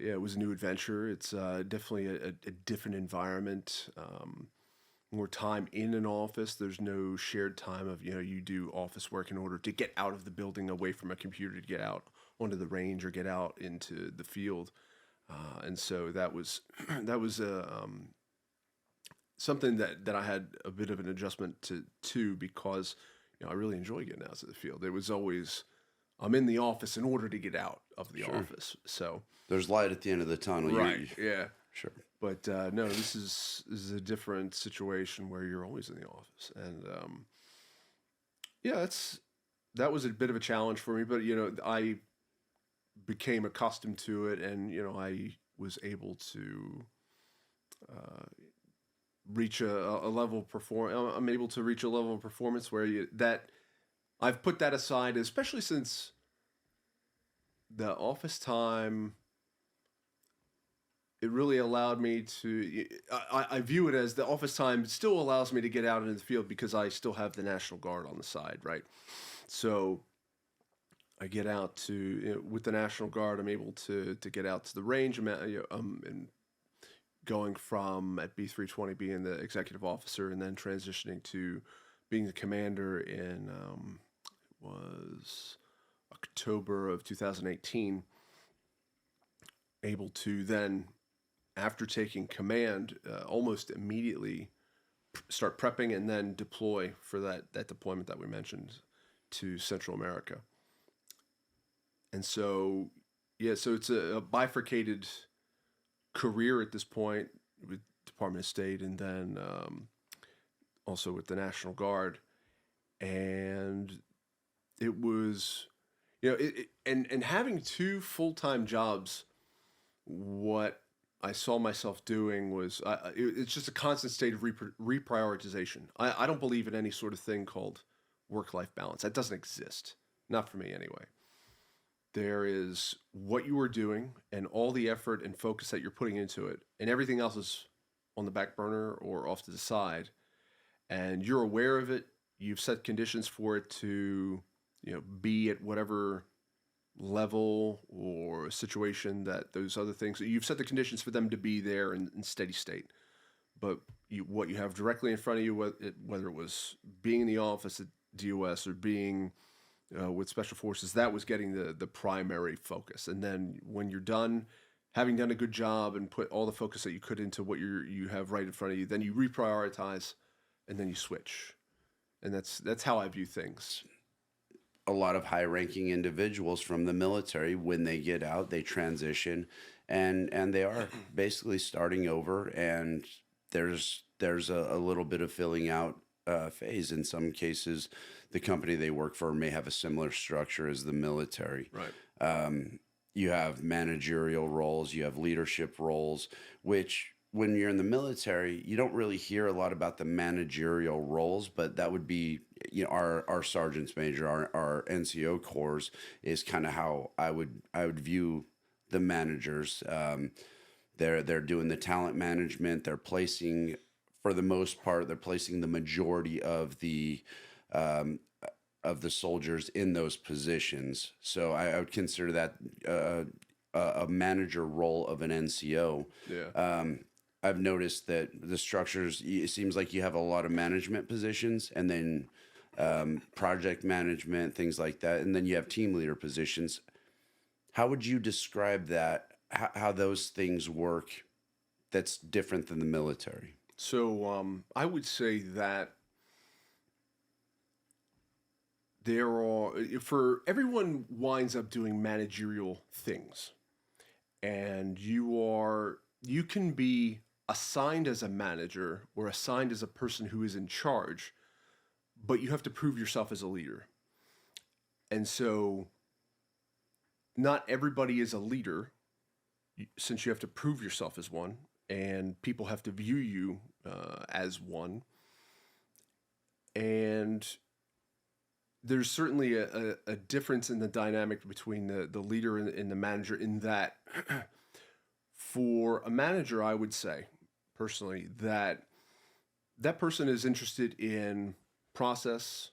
Speaker 2: It was a new adventure. It's definitely a different environment. More time in an office. There's no shared time of, you do office work in order to get out of the building, away from a computer, to get out onto the range or get out into the field. And so that was something that I had a bit of an adjustment to because I really enjoy getting out to the field. It was always, I'm in the office in order to get out of the office. So
Speaker 1: there's light at the end of the tunnel.
Speaker 2: Right. Yeah.
Speaker 1: Sure.
Speaker 2: But no, this is a different situation where you're always in the office, and that was a bit of a challenge for me. But I became accustomed to it, and I was able to reach a level of I'm able to reach a level of performance where that I've put that aside, especially since the office time. It really allowed me to, I view it as the office time still allows me to get out into the field because I still have the National Guard on the side, right? So I get out to, with the National Guard, I'm able to get out to the range. And going from at B320 being the executive officer and then transitioning to being the commander in, was October of 2018, able to then, after taking command, almost immediately start prepping and then deploy for that deployment that we mentioned to Central America. And so, so it's a bifurcated career at this point with Department of State and then also with the National Guard. And it was, and having two full-time jobs, what I saw myself doing was it's just a constant state of reprioritization. I don't believe in any sort of thing called work-life balance. That doesn't exist. Not for me anyway. There is what you are doing and all the effort and focus that you're putting into it, and everything else is on the back burner or off to the side. And you're aware of it. You've set conditions for it to, be at whatever level or situation that those other things, you've set the conditions for them to be there in steady state. But what you have directly in front of you, whether it was being in the office at DOS or being with Special Forces, that was getting the primary focus. And then when you're done, having done a good job and put all the focus that you could into what you have right in front of you, then you reprioritize and then you switch. And that's how I view things.
Speaker 1: A lot of high-ranking individuals from the military, when they get out, they transition, and they are basically starting over. And there's a little bit of filling out phase. In some cases, the company they work for may have a similar structure as the military.
Speaker 2: Right.
Speaker 1: You have managerial roles, you have leadership roles, which when you're in the military, you don't really hear a lot about the managerial roles, but that would be, our sergeant's major, our NCO corps is kind of how I would view the managers. They're doing the talent management. They're placing, for the most part, the majority of the soldiers in those positions. So I would consider that a manager role of an NCO.
Speaker 2: Yeah.
Speaker 1: I've noticed that the structures, it seems like you have a lot of management positions and then project management, things like that. And then you have team leader positions. How would you describe that, how those things work that's different than the military?
Speaker 2: So I would say that everyone winds up doing managerial things. And you can be assigned as a manager or assigned as a person who is in charge, but you have to prove yourself as a leader. And so not everybody is a leader, since you have to prove yourself as one, and people have to view you as one. And there's certainly a difference in the dynamic between the leader and the manager, in that for a manager, I would say personally that that person is interested in process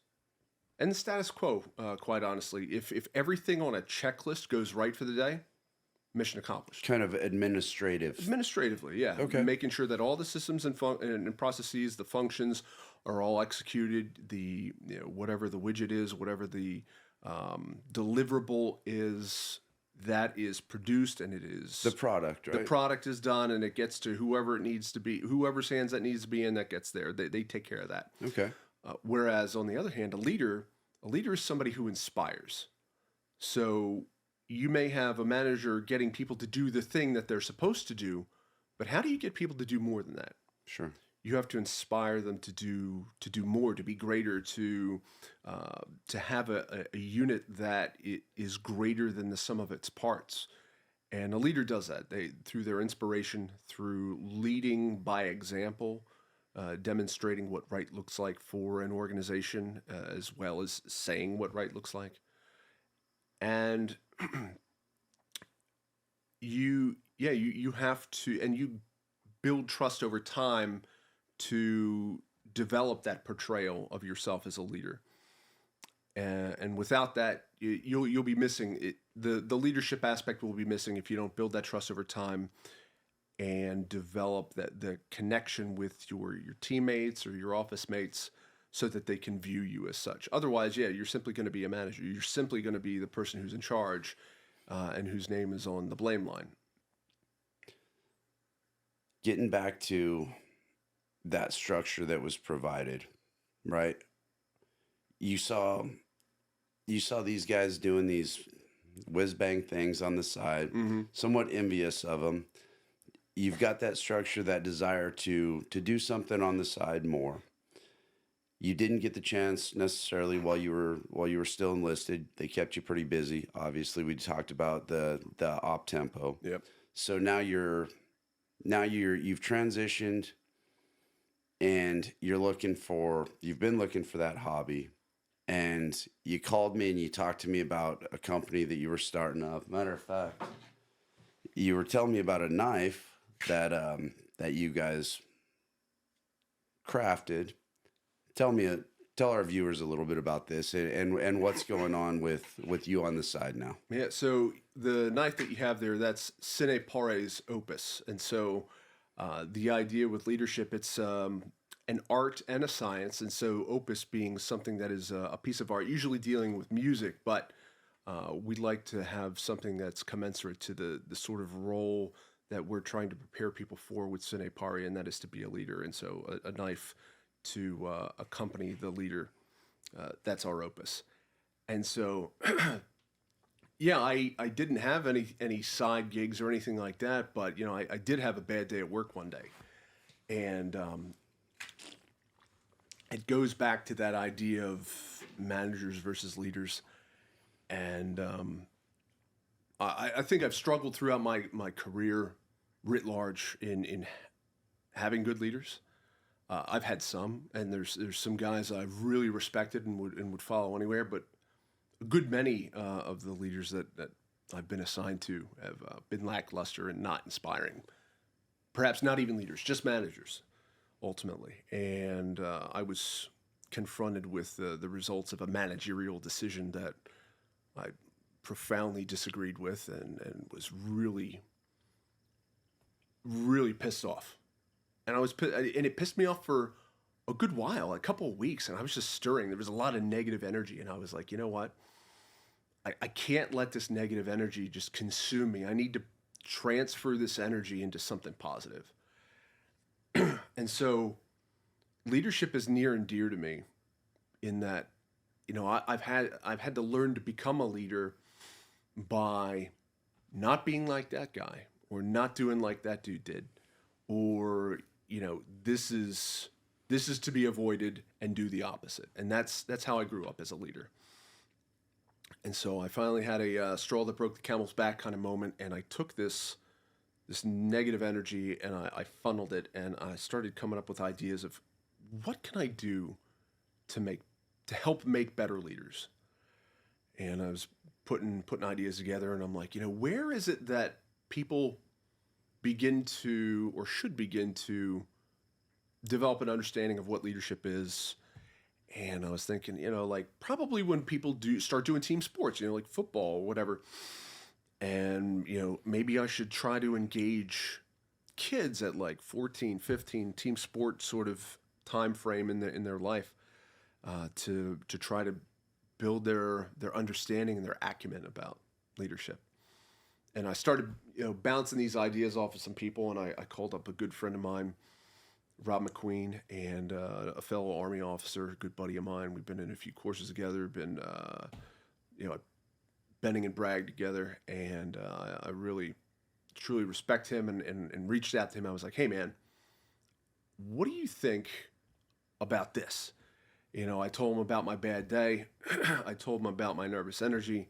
Speaker 2: and the status quo, quite honestly. If everything on a checklist goes right for the day, mission accomplished.
Speaker 1: Kind of administrative.
Speaker 2: Administratively, yeah.
Speaker 1: Okay.
Speaker 2: Making sure that all the systems and processes, the functions are all executed. The whatever the widget is, whatever the deliverable is, that is produced, and it is
Speaker 1: The product, right?
Speaker 2: the product is done, and it gets to whoever it needs to be, whoever's hands that needs to be in, that gets there. They take care of that.
Speaker 1: Okay.
Speaker 2: Whereas on the other hand, a leader is somebody who inspires. So you may have a manager getting people to do the thing that they're supposed to do, but how do you get people to do more than that?
Speaker 1: Sure.
Speaker 2: You have to inspire them to do more, to be greater, to have a unit that is greater than the sum of its parts. And a leader does that. They, through their inspiration, through leading by example, demonstrating what right looks like for an organization, as well as saying what right looks like. And you have to, and you build trust over time to develop that portrayal of yourself as a leader. And without that, you'll be missing it. The leadership aspect will be missing if you don't build that trust over time and develop the connection with your teammates or your office mates, so that they can view you as such. Otherwise, you're simply going to be a manager. You're simply going to be the person who's in charge, and whose name is on the blame line.
Speaker 1: Getting back to that structure that was provided, right? You saw these guys doing these whiz bang things on the side, somewhat envious of them. You've got that structure, that desire to do something on the side more. You didn't get the chance necessarily while you were still enlisted. They kept you pretty busy. Obviously, we talked about the op tempo.
Speaker 2: Yep.
Speaker 1: So now you've transitioned, and you've been looking for that hobby. And you called me and you talked to me about a company that you were starting up. Matter of fact, you were telling me about a knife that you guys crafted. Tell our viewers a little bit about this and what's going on with you on the side now.
Speaker 2: Yeah, so the knife that you have there, that's Sine Pari's opus. And so the idea with leadership, it's an art and a science. And so opus being something that is a piece of art, usually dealing with music, but we'd like to have something that's commensurate to the sort of role that we're trying to prepare people for with Sine Pari, and that is to be a leader. And so a knife to accompany the leader, that's our opus. And so, I didn't have any side gigs or anything like that, but I did have a bad day at work one day, and it goes back to that idea of managers versus leaders. And I think I've struggled throughout my career writ large in having good leaders. I've had some, and there's some guys I've really respected and would follow anywhere, but a good many of the leaders that I've been assigned to have been lackluster and not inspiring. Perhaps not even leaders, just managers, ultimately. And I was confronted with the results of a managerial decision that I profoundly disagreed with and was really, really pissed off. And it pissed me off for a good while, a couple of weeks, and I was just stirring. There was a lot of negative energy, and I was like, you know what? I can't let this negative energy just consume me. I need to transfer this energy into something positive. And so leadership is near and dear to me, in that, I've had to learn to become a leader by not being like that guy, or not doing like that dude did, or this is to be avoided, and do the opposite. And that's how I grew up as a leader. And so I finally had a straw that broke the camel's back kind of moment, and I took this negative energy and I funneled it, and I started coming up with ideas of what can I do to to help make better leaders. And I was putting ideas together, and I'm like, where is it that people begin to, or should begin to, develop an understanding of what leadership is? And I was thinking, like probably when people start doing team sports, like football or whatever. And, maybe I should try to engage kids at like 14, 15, team sport sort of time frame in their life, to try to build their understanding and their acumen about leadership. And I started, bouncing these ideas off of some people, and I called up a good friend of mine, Rob McQueen, and a fellow Army officer, a good buddy of mine. We've been in a few courses together, been, at Benning and Bragg together, and I really, truly respect him, and reached out to him. I was like, hey, man, what do you think about this? I told him about my bad day. I told him about my nervous energy,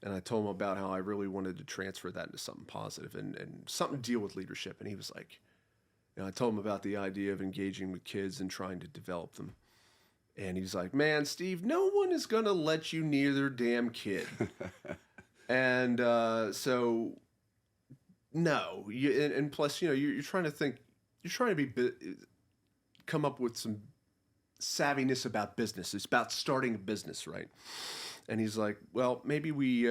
Speaker 2: and I told him about how I really wanted to transfer that into something positive and something to deal with leadership. And he was like, I told him about the idea of engaging with kids and trying to develop them. And he's like, man, Steve, no one is going to let you near their damn kid. And so, no. And plus, you're trying to think, you're trying to come up with some savviness about business. It's about starting a business, right? And he's like, well, maybe we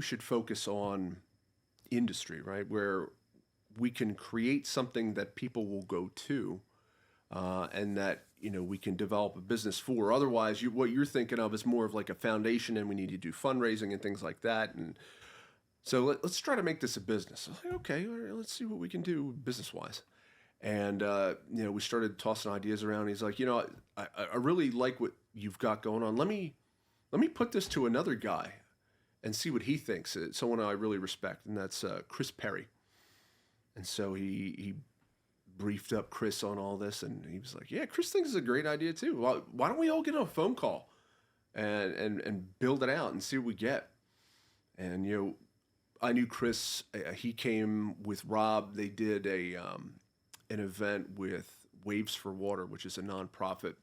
Speaker 2: should focus on industry, right? Where we can create something that people will go to, and that we can develop a business for. Otherwise, what you're thinking of is more of like a foundation, and we need to do fundraising and things like that. And so let's try to make this a business. I was like, okay, all right, let's see what we can do business-wise. And we started tossing ideas around. He's like, I really like what you've got going on. Let me put this to another guy and see what he thinks. It's someone I really respect, and that's Chris Perry. And so he briefed up Chris on all this, and he was like, yeah, Chris thinks it's a great idea too. Why don't we all get on a phone call and build it out and see what we get? And, I knew Chris, he came with Rob. They did an event with Waves for Water, which is a nonprofit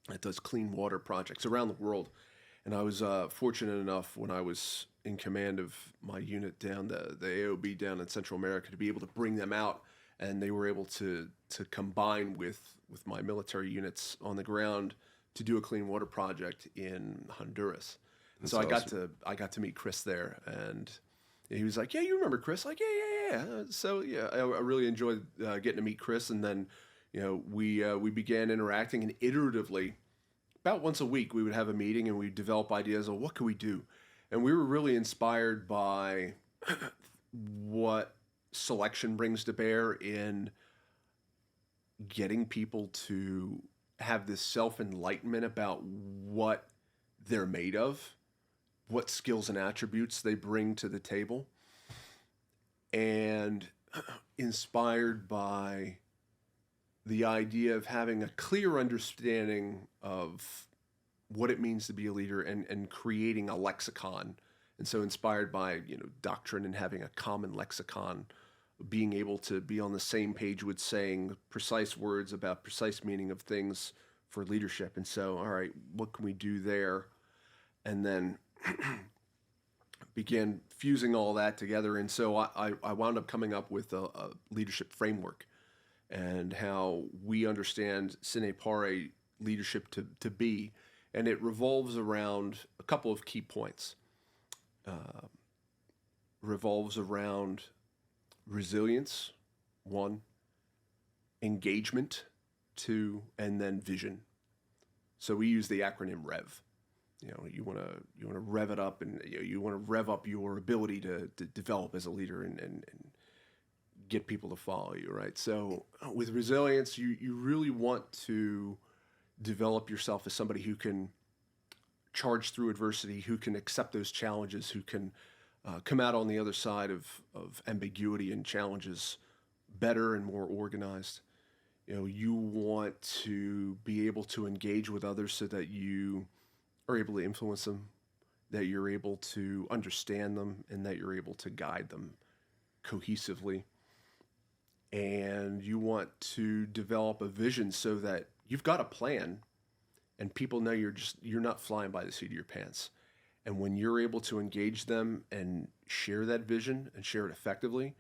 Speaker 2: that does clean water projects around the world. And I was fortunate enough when I was in command of my unit down, the AOB down in Central America, to be able to bring them out. And they were able to combine with my military units on the ground to do a clean water project in Honduras. And so awesome. I got to meet Chris there, and he was like, yeah, you remember Chris? Like, yeah. So yeah, I really enjoyed getting to meet Chris. And then, we began interacting, and iteratively, about once a week, we would have a meeting and we'd develop ideas of what could we do. And we were really inspired by what selection brings to bear in getting people to have this self-enlightenment about what they're made of, what skills and attributes they bring to the table, and inspired by the idea of having a clear understanding of what it means to be a leader, and creating a lexicon. And so inspired by, doctrine and having a common lexicon, being able to be on the same page with saying precise words about precise meaning of things for leadership. And so, all right, what can we do there? And then began fusing all that together. And so I wound up coming up with a leadership framework, and how we understand Sine Pari leadership to be. And it revolves around a couple of key points. Revolves around resilience, 1, engagement, 2, and then vision. So we use the acronym REV. You want to rev it up, and you want to rev up your ability to develop as a leader and get people to follow you, right? So with resilience, you really want to develop yourself as somebody who can charge through adversity, who can accept those challenges, who can come out on the other side of ambiguity and challenges better and more organized. You want to be able to engage with others so that you are able to influence them, that you're able to understand them, and that you're able to guide them cohesively. And you want to develop a vision so that you've got a plan, and people know you're not flying by the seat of your pants. And when you're able to engage them and share that vision and share it effectively,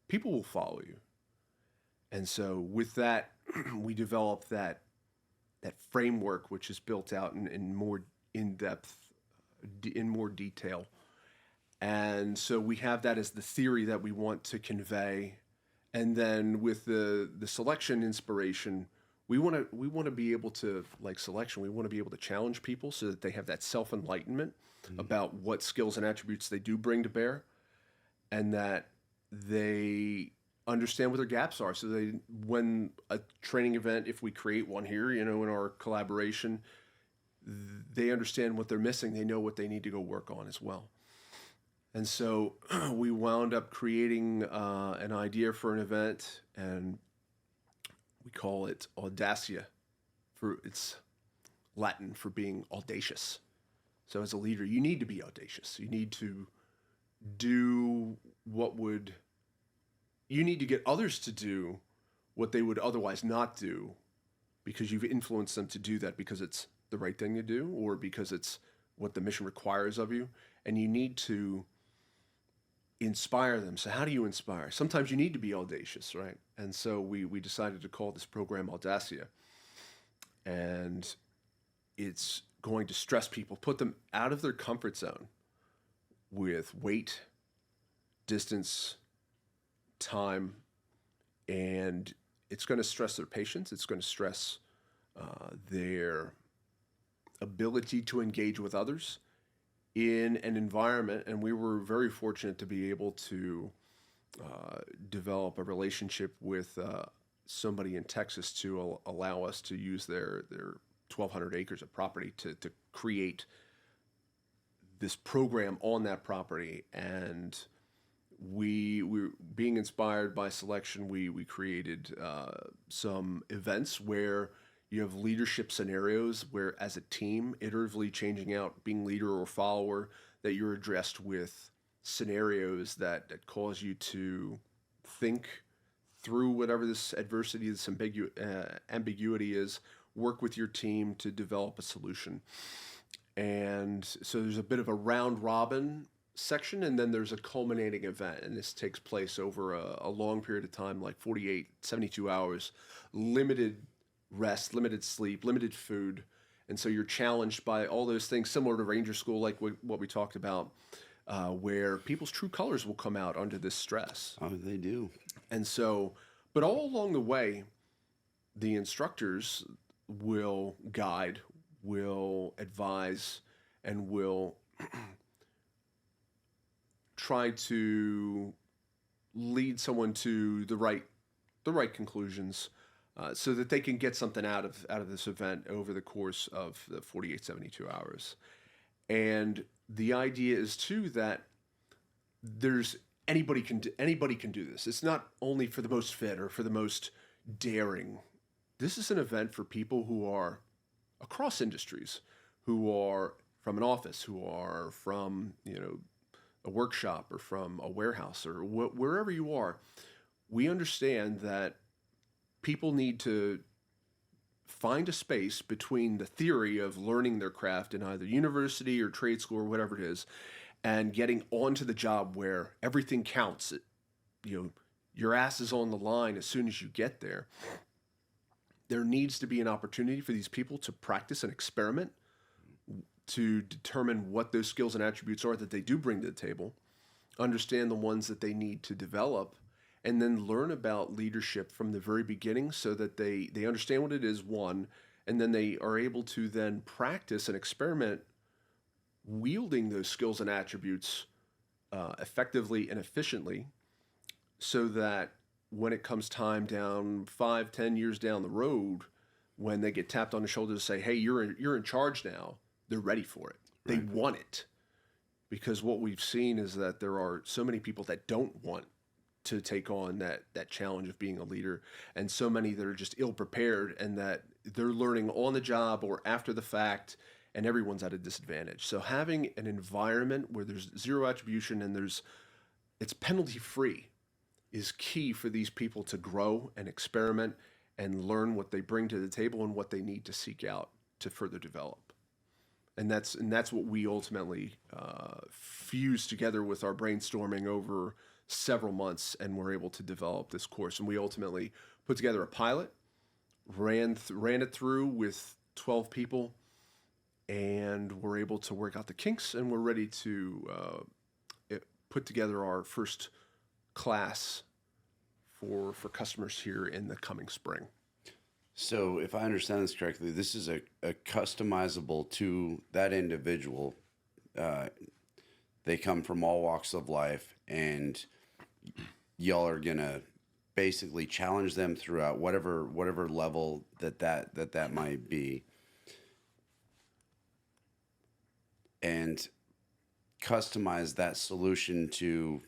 Speaker 2: people will follow you. And so with that, we developed that framework, which is built out in more in depth, in more detail. And so we have that as the theory that we want to convey. And then with the selection inspiration, we want to be able to, like selection, we want to be able to challenge people so that they have that self enlightenment about what skills and attributes they do bring to bear, and that they understand what their gaps are. So they, when a training event, if we create one here, in our collaboration, they understand what they're missing. They know what they need to go work on as well. And so we wound up creating an idea for an event, and we call it Audacia. It's Latin for being audacious. So as a leader, you need to be audacious. You need to do you need to get others to do what they would otherwise not do, because you've influenced them to do that because it's the right thing to do, or because it's what the mission requires of you. And you need to inspire them. So how do you inspire? Sometimes you need to be audacious, right? And so we decided to call this program Audacia. And it's going to stress people, put them out of their comfort zone with weight, distance, time, and it's going to stress their patience. It's going to stress their ability to engage with others in an environment. And we were very fortunate to be able to develop a relationship with somebody in Texas to allow us to use their 1,200 acres of property to create this program on that property. And we were being inspired by selection. We created some events where you have leadership scenarios where, as a team, iteratively changing out being leader or follower, that you're addressed with scenarios that cause you to think through whatever this adversity, this ambiguity is, work with your team to develop a solution. And so there's a bit of a round robin section, and then there's a culminating event, and this takes place over a long period of time, like 48, 72 hours, limited rest, limited sleep, limited food. And so you're challenged by all those things, similar to Ranger School, like what we talked about, where people's true colors will come out under this stress.
Speaker 1: Oh, they do.
Speaker 2: And so, but all along the way, the instructors will guide, will advise, and will try to lead someone to the right conclusions, so that they can get something out of this event over the course of the 48, 72 hours. And the idea is too that anybody can do this. It's not only for the most fit or for the most daring. This is an event for people who are across industries, who are from an office, who are from a workshop, or from a warehouse, or wherever you are. We understand that people need to find a space between the theory of learning their craft in either university or trade school or whatever it is, and getting onto the job where everything counts. Your ass is on the line as soon as you get there. There needs to be an opportunity for these people to practice and experiment, to determine what those skills and attributes are that they do bring to the table, understand the ones that they need to develop, and then learn about leadership from the very beginning, so that they understand what it is, one, and then they are able to then practice and experiment wielding those skills and attributes effectively and efficiently, so that when it comes time down 5, 10 years down the road, when they get tapped on the shoulder to say, hey, you're in charge now, they're ready for it. Right. They want it. Because what we've seen is that there are so many people that don't want to take on that challenge of being a leader, and so many that are just ill-prepared, and that they're learning on the job or after the fact, and everyone's at a disadvantage. So having an environment where there's zero attribution and it's penalty-free is key for these people to grow and experiment and learn what they bring to the table and what they need to seek out to further develop. And that's what we ultimately fused together with our brainstorming over several months, and were able to develop this course. And we ultimately put together a pilot, ran it through with 12 people, and were able to work out the kinks, and we're ready to put together our first class for customers here in the coming spring.
Speaker 1: So, if I understand this correctly, this is a customizable to that individual. They come from all walks of life, and y'all are gonna basically challenge them throughout whatever level that might be, and customize that solution to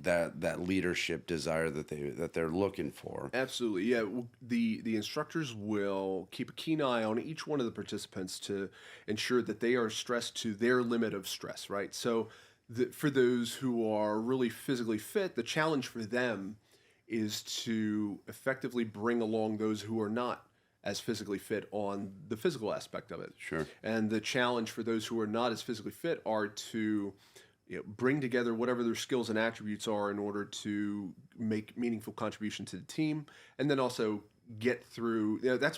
Speaker 1: that leadership desire that they're looking for.
Speaker 2: Absolutely, yeah. The instructors will keep a keen eye on each one of the participants to ensure that they are stressed to their limit of stress, right? So for those who are really physically fit, the challenge for them is to effectively bring along those who are not as physically fit on the physical aspect of it.
Speaker 1: Sure.
Speaker 2: And the challenge for those who are not as physically fit are to bring together whatever their skills and attributes are in order to make meaningful contribution to the team, and then also get through. That's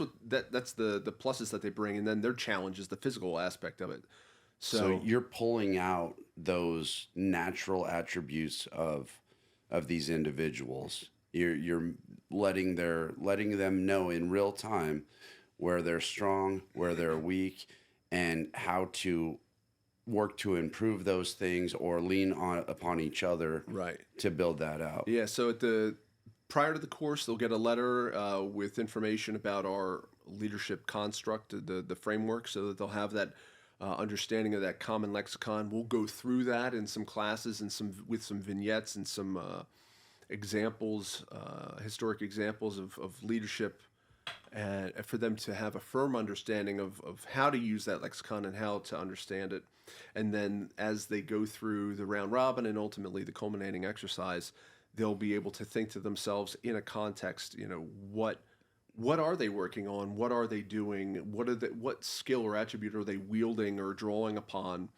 Speaker 2: the pluses that they bring, and then their challenge is the physical aspect of it.
Speaker 1: So you're pulling out those natural attributes of these individuals. You're letting them know in real time where they're strong, where they're weak, and how to work to improve those things or lean upon each other,
Speaker 2: right,
Speaker 1: to build that out.
Speaker 2: Yeah. So prior to the course, they'll get a letter with information about our leadership construct, the framework, so that they'll have that understanding of that common lexicon. We'll go through that in some classes and with some vignettes and some examples, historic examples of leadership, and for them to have a firm understanding of how to use that lexicon and how to understand it. And then as they go through the round robin and ultimately the culminating exercise, they'll be able to think to themselves in a context, what are they working on? What are they doing? What skill or attribute are they wielding or drawing upon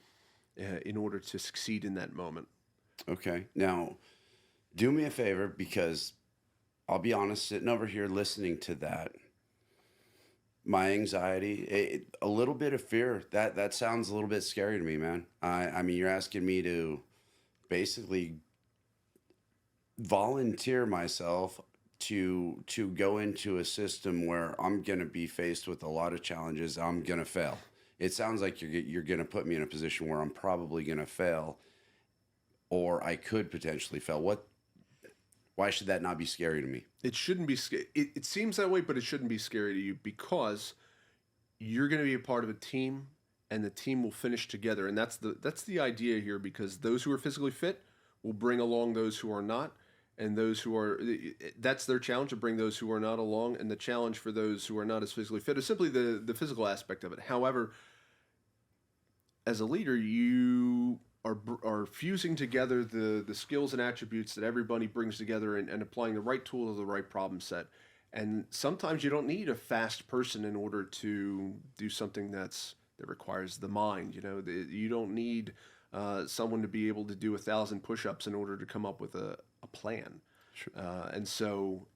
Speaker 2: in order to succeed in that moment?
Speaker 1: Okay. Now, do me a favor, because I'll be honest, sitting over here listening to that, my anxiety, a little bit of fear, that sounds a little bit scary to me, man. I mean, you're asking me to basically volunteer myself to go into a system where I'm going to be faced with a lot of challenges. I'm going to fail. It sounds like you're going to put me in a position where I'm probably going to fail, or I could potentially fail. Why should that not be scary to me?
Speaker 2: It shouldn't be scary. It seems that way, but it shouldn't be scary to you, because you're going to be a part of a team, and the team will finish together. And that's the idea here, because those who are physically fit will bring along those who are not, and those who are, that's their challenge, to bring those who are not along. And the challenge for those who are not as physically fit is simply the physical aspect of it. However, as a leader, you are fusing together the skills and attributes that everybody brings together, and applying the right tool to the right problem set. And sometimes you don't need a fast person in order to do something that requires the mind. You don't need someone to be able to do 1,000 push-ups in order to come up with a plan.
Speaker 1: Sure.
Speaker 2: And so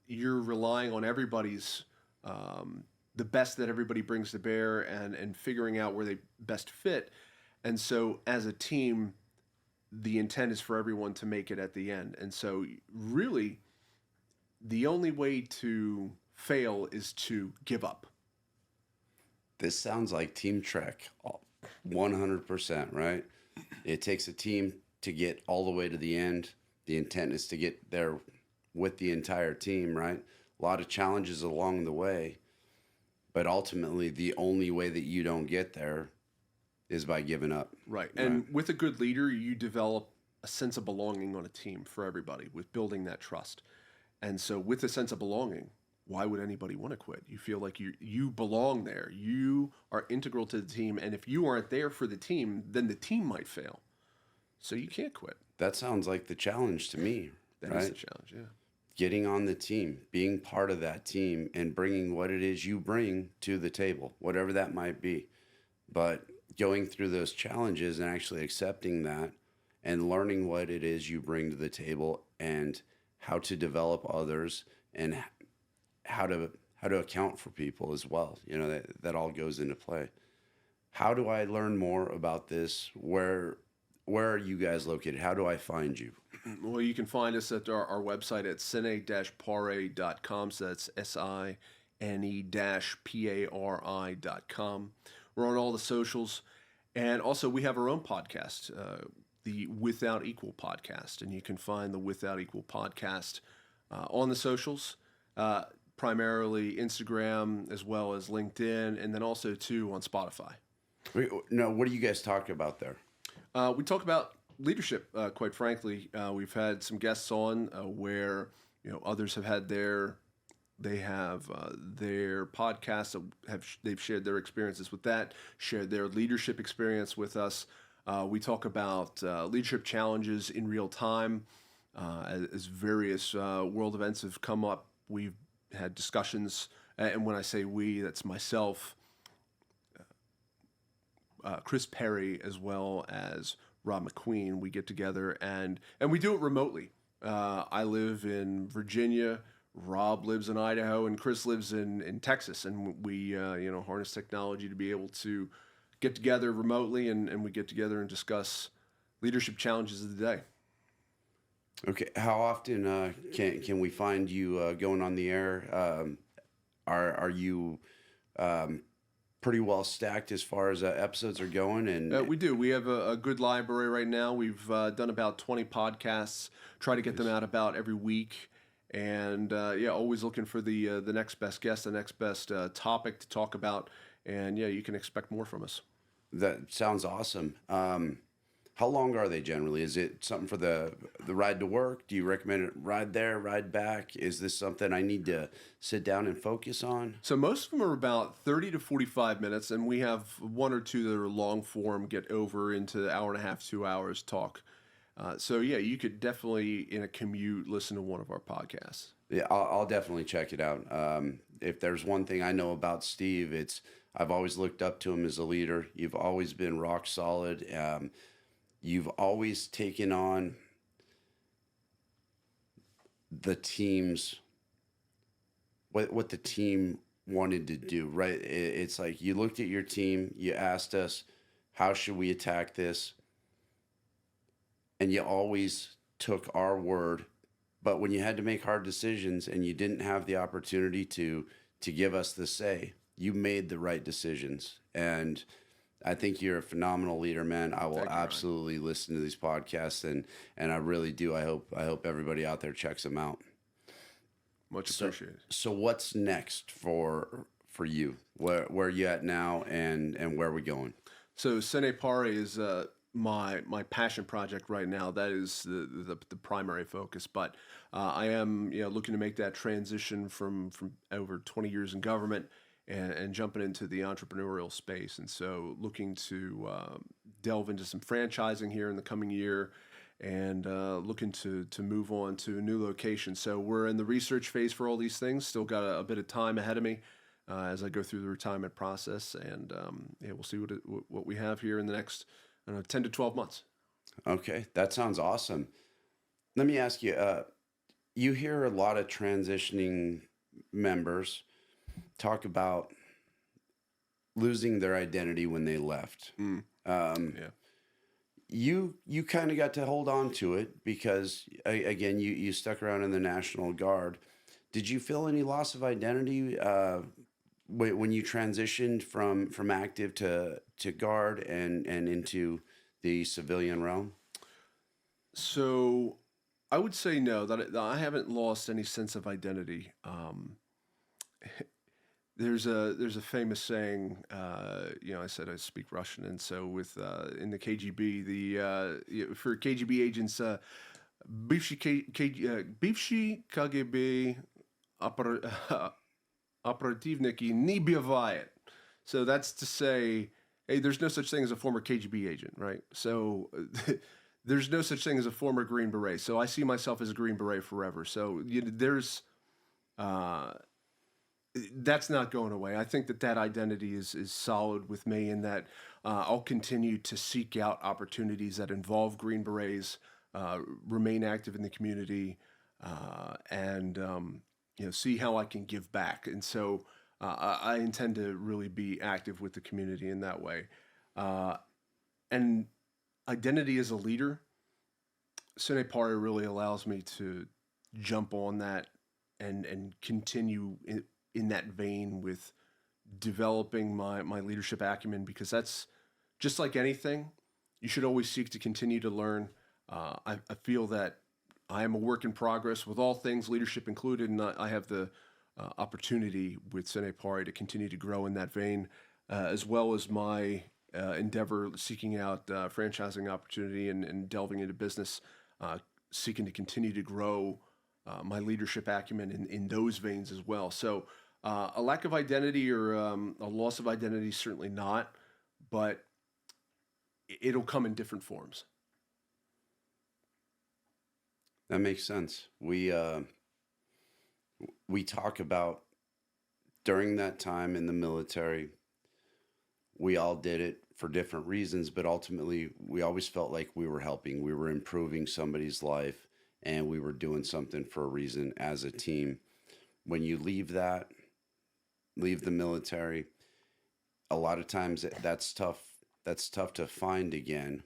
Speaker 2: you're relying on everybody's the best that everybody brings to bear, and figuring out where they best fit. And so as a team, the intent is for everyone to make it at the end. And so really, the only way to fail is to give up.
Speaker 1: This sounds like Team Trek, 100%, right? It takes a team to get all the way to the end. The intent is to get there with the entire team, right? A lot of challenges along the way, but ultimately the only way that you don't get there is by giving up.
Speaker 2: Right. And with a good leader, you develop a sense of belonging on a team for everybody, with building that trust. And so with a sense of belonging, why would anybody want to quit? You feel like you belong there. You are integral to the team. And if you aren't there for the team, then the team might fail. So you can't quit.
Speaker 1: That sounds like the challenge to me.
Speaker 2: That
Speaker 1: right?
Speaker 2: is the challenge, yeah.
Speaker 1: getting on the team, being part of that team, and bringing what it is you bring to the table, whatever that might be. But going through those challenges and actually accepting that and learning what it is you bring to the table and how to develop others and how to account for people as well. That all goes into play. How do I learn more about this? Where are you guys located? How do I find you?
Speaker 2: Well, you can find us at our website at sine-pari.com. So that's SINE-PARI.com. We're on all the socials. And also, we have our own podcast, the Without Equal podcast. And you can find the Without Equal podcast on the socials, primarily Instagram as well as LinkedIn, and then also, too, on Spotify.
Speaker 1: No, what do you guys talk about there?
Speaker 2: We talk about leadership, quite frankly. We've had some guests on where others have had their podcasts they've shared their experiences with that, shared their leadership experience with us. We talk about leadership challenges in real time as various world events have come up. We've had discussions, and when I say we, that's myself, Chris Perry, as well as Rob McQueen. We get together and we do it remotely. I live in Virginia, Rob lives in Idaho, and Chris lives in Texas. And we harness technology to be able to get together remotely, and we get together and discuss leadership challenges of the day.
Speaker 1: Okay, how often can we find you going on the air? Are you pretty well stacked as far as episodes are going? And
Speaker 2: we do. We have a good library right now. We've done about 20 podcasts. Try to get them out about every week, and always looking for the next best guest, the next best topic to talk about. And you can expect more from us.
Speaker 1: That sounds awesome. How long are they generally? Is it something for the ride to work? Do you recommend it ride there, ride back? Is this something I need to sit down and focus on?
Speaker 2: So most of them are about 30 to 45 minutes, and we have one or two that are long form, get over into hour and a half, 2 hours talk. You could definitely, in a commute, listen to one of our podcasts.
Speaker 1: Yeah, I'll definitely check it out. If there's one thing I know about Steve, I've always looked up to him as a leader. You've always been rock solid. You've always taken on the team's, what the team wanted to do, right? It's like you looked at your team, you asked us, how should we attack this? And you always took our word. But when you had to make hard decisions and you didn't have the opportunity to give us the say, you made the right decisions. And I think you're a phenomenal leader, man. I will absolutely listen to these podcasts, and I really do. I hope everybody out there checks them out.
Speaker 2: Much appreciated.
Speaker 1: So what's next for you? Where are you at now, and where are we going?
Speaker 2: So Sine Pari is my passion project right now. That is the primary focus. But I am looking to make that transition from over 20 years in government and jumping into the entrepreneurial space. And so looking to delve into some franchising here in the coming year, and looking to move on to a new location. So we're in the research phase for all these things. Still got a bit of time ahead of me as I go through the retirement process. And we'll see what we have here in the next 10 to 12 months.
Speaker 1: Okay, that sounds awesome. Let me ask you, you hear a lot of transitioning members talk about losing their identity when they left. You kind of got to hold on to it because, again, you stuck around in the National Guard. Did you feel any loss of identity when you transitioned from active to Guard and into the civilian realm?
Speaker 2: So I would say no, that I haven't lost any sense of identity. There's a famous saying, I said I speak Russian, and so with in the KGB, for KGB agents, бывший KGB оперативники не бывает. So that's to say, hey, there's no such thing as a former KGB agent, right? So there's no such thing as a former Green Beret. So I see myself as a Green Beret forever. So there's uh, that's not going away. I think that that identity is solid with me, in that I'll continue to seek out opportunities that involve Green Berets, remain active in the community, and see how I can give back. And so I intend to really be active with the community in that way. Uh, and identity as a leader, Sine Pari really allows me to jump on that and continue in that vein with developing my leadership acumen, because that's just like anything. You should always seek to continue to learn. I feel that I am a work in progress with all things leadership included, and I have the opportunity with Sine Pari to continue to grow in that vein, as well as my endeavor seeking out franchising opportunity and delving into business, seeking to continue to grow my leadership acumen in those veins as well. So a lack of identity or a loss of identity, certainly not, but it'll come in different forms.
Speaker 1: That makes sense. We talk about during that time in the military, we all did it for different reasons, but ultimately we always felt like we were helping, we were improving somebody's life, and we were doing something for a reason as a team. When you leave the military, a lot of times that's tough. That's tough to find again,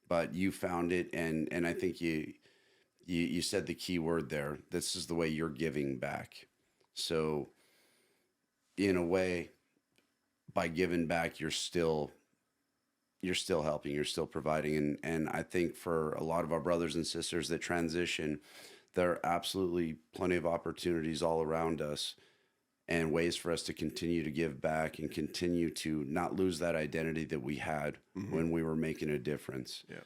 Speaker 1: but you found it, and I think you said the key word there. This is the way you're giving back. So, in a way, by giving back, you're still helping, you're still providing, and I think for a lot of our brothers and sisters that transition, there are absolutely plenty of opportunities all around us and ways for us to continue to give back and continue to not lose that identity that we had when we were making a difference.
Speaker 2: Yeah.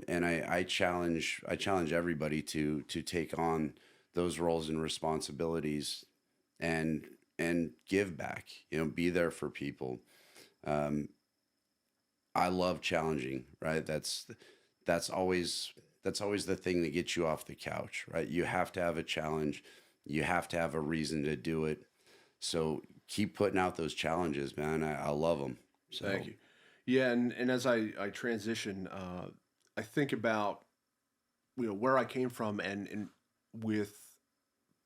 Speaker 1: And I challenge everybody to take on those roles and responsibilities and give back, be there for people. I love challenging, right? That's always the thing that gets you off the couch, right? You have to have a challenge. You have to have a reason to do it. So keep putting out those challenges, man. I love them. So.
Speaker 2: Thank you. Yeah, and as I transition, I think about where I came from, and with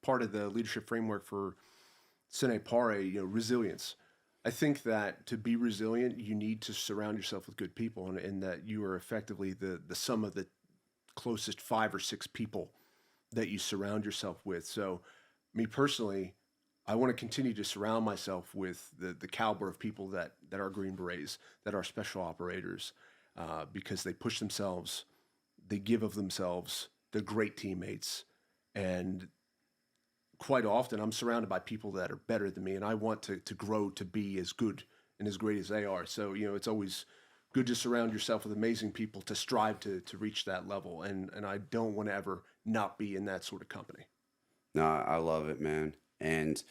Speaker 2: part of the leadership framework for Sine Pari, resilience. I think that to be resilient, you need to surround yourself with good people, and that you are effectively the sum of the closest 5 or 6 people that you surround yourself with. So, me personally, I want to continue to surround myself with the caliber of people that are Green Berets, that are special operators, because they push themselves, they give of themselves, they're great teammates, and quite often I'm surrounded by people that are better than me, and I want to grow to be as good and as great as they are. So, it's always good to surround yourself with amazing people, to strive to reach that level, and I don't want to ever not be in that sort of company.
Speaker 1: No, I love it, man. And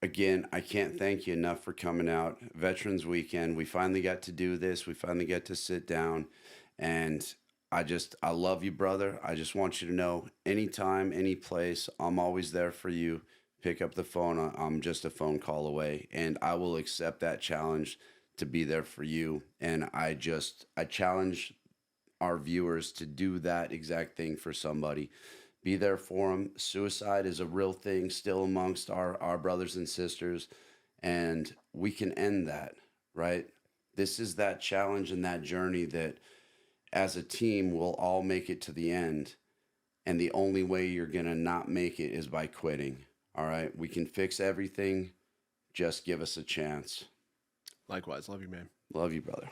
Speaker 1: again, I can't thank you enough for coming out. Veterans Weekend, we finally got to do this. We finally get to sit down, and I love you, brother. I just want you to know, anytime, any place, I'm always there for you. Pick up the phone. I'm just a phone call away, and I will accept that challenge to be there for you. And I challenge our viewers to do that exact thing for somebody. Be there for them. Suicide is a real thing still amongst our brothers and sisters, and we can end that, right? This is that challenge and that journey that as a team we'll all make it to the end, and the only way you're going to not make it is by quitting. All right? We can fix everything. Just give us a chance.
Speaker 2: Likewise. Love you, man.
Speaker 1: Love you, brother.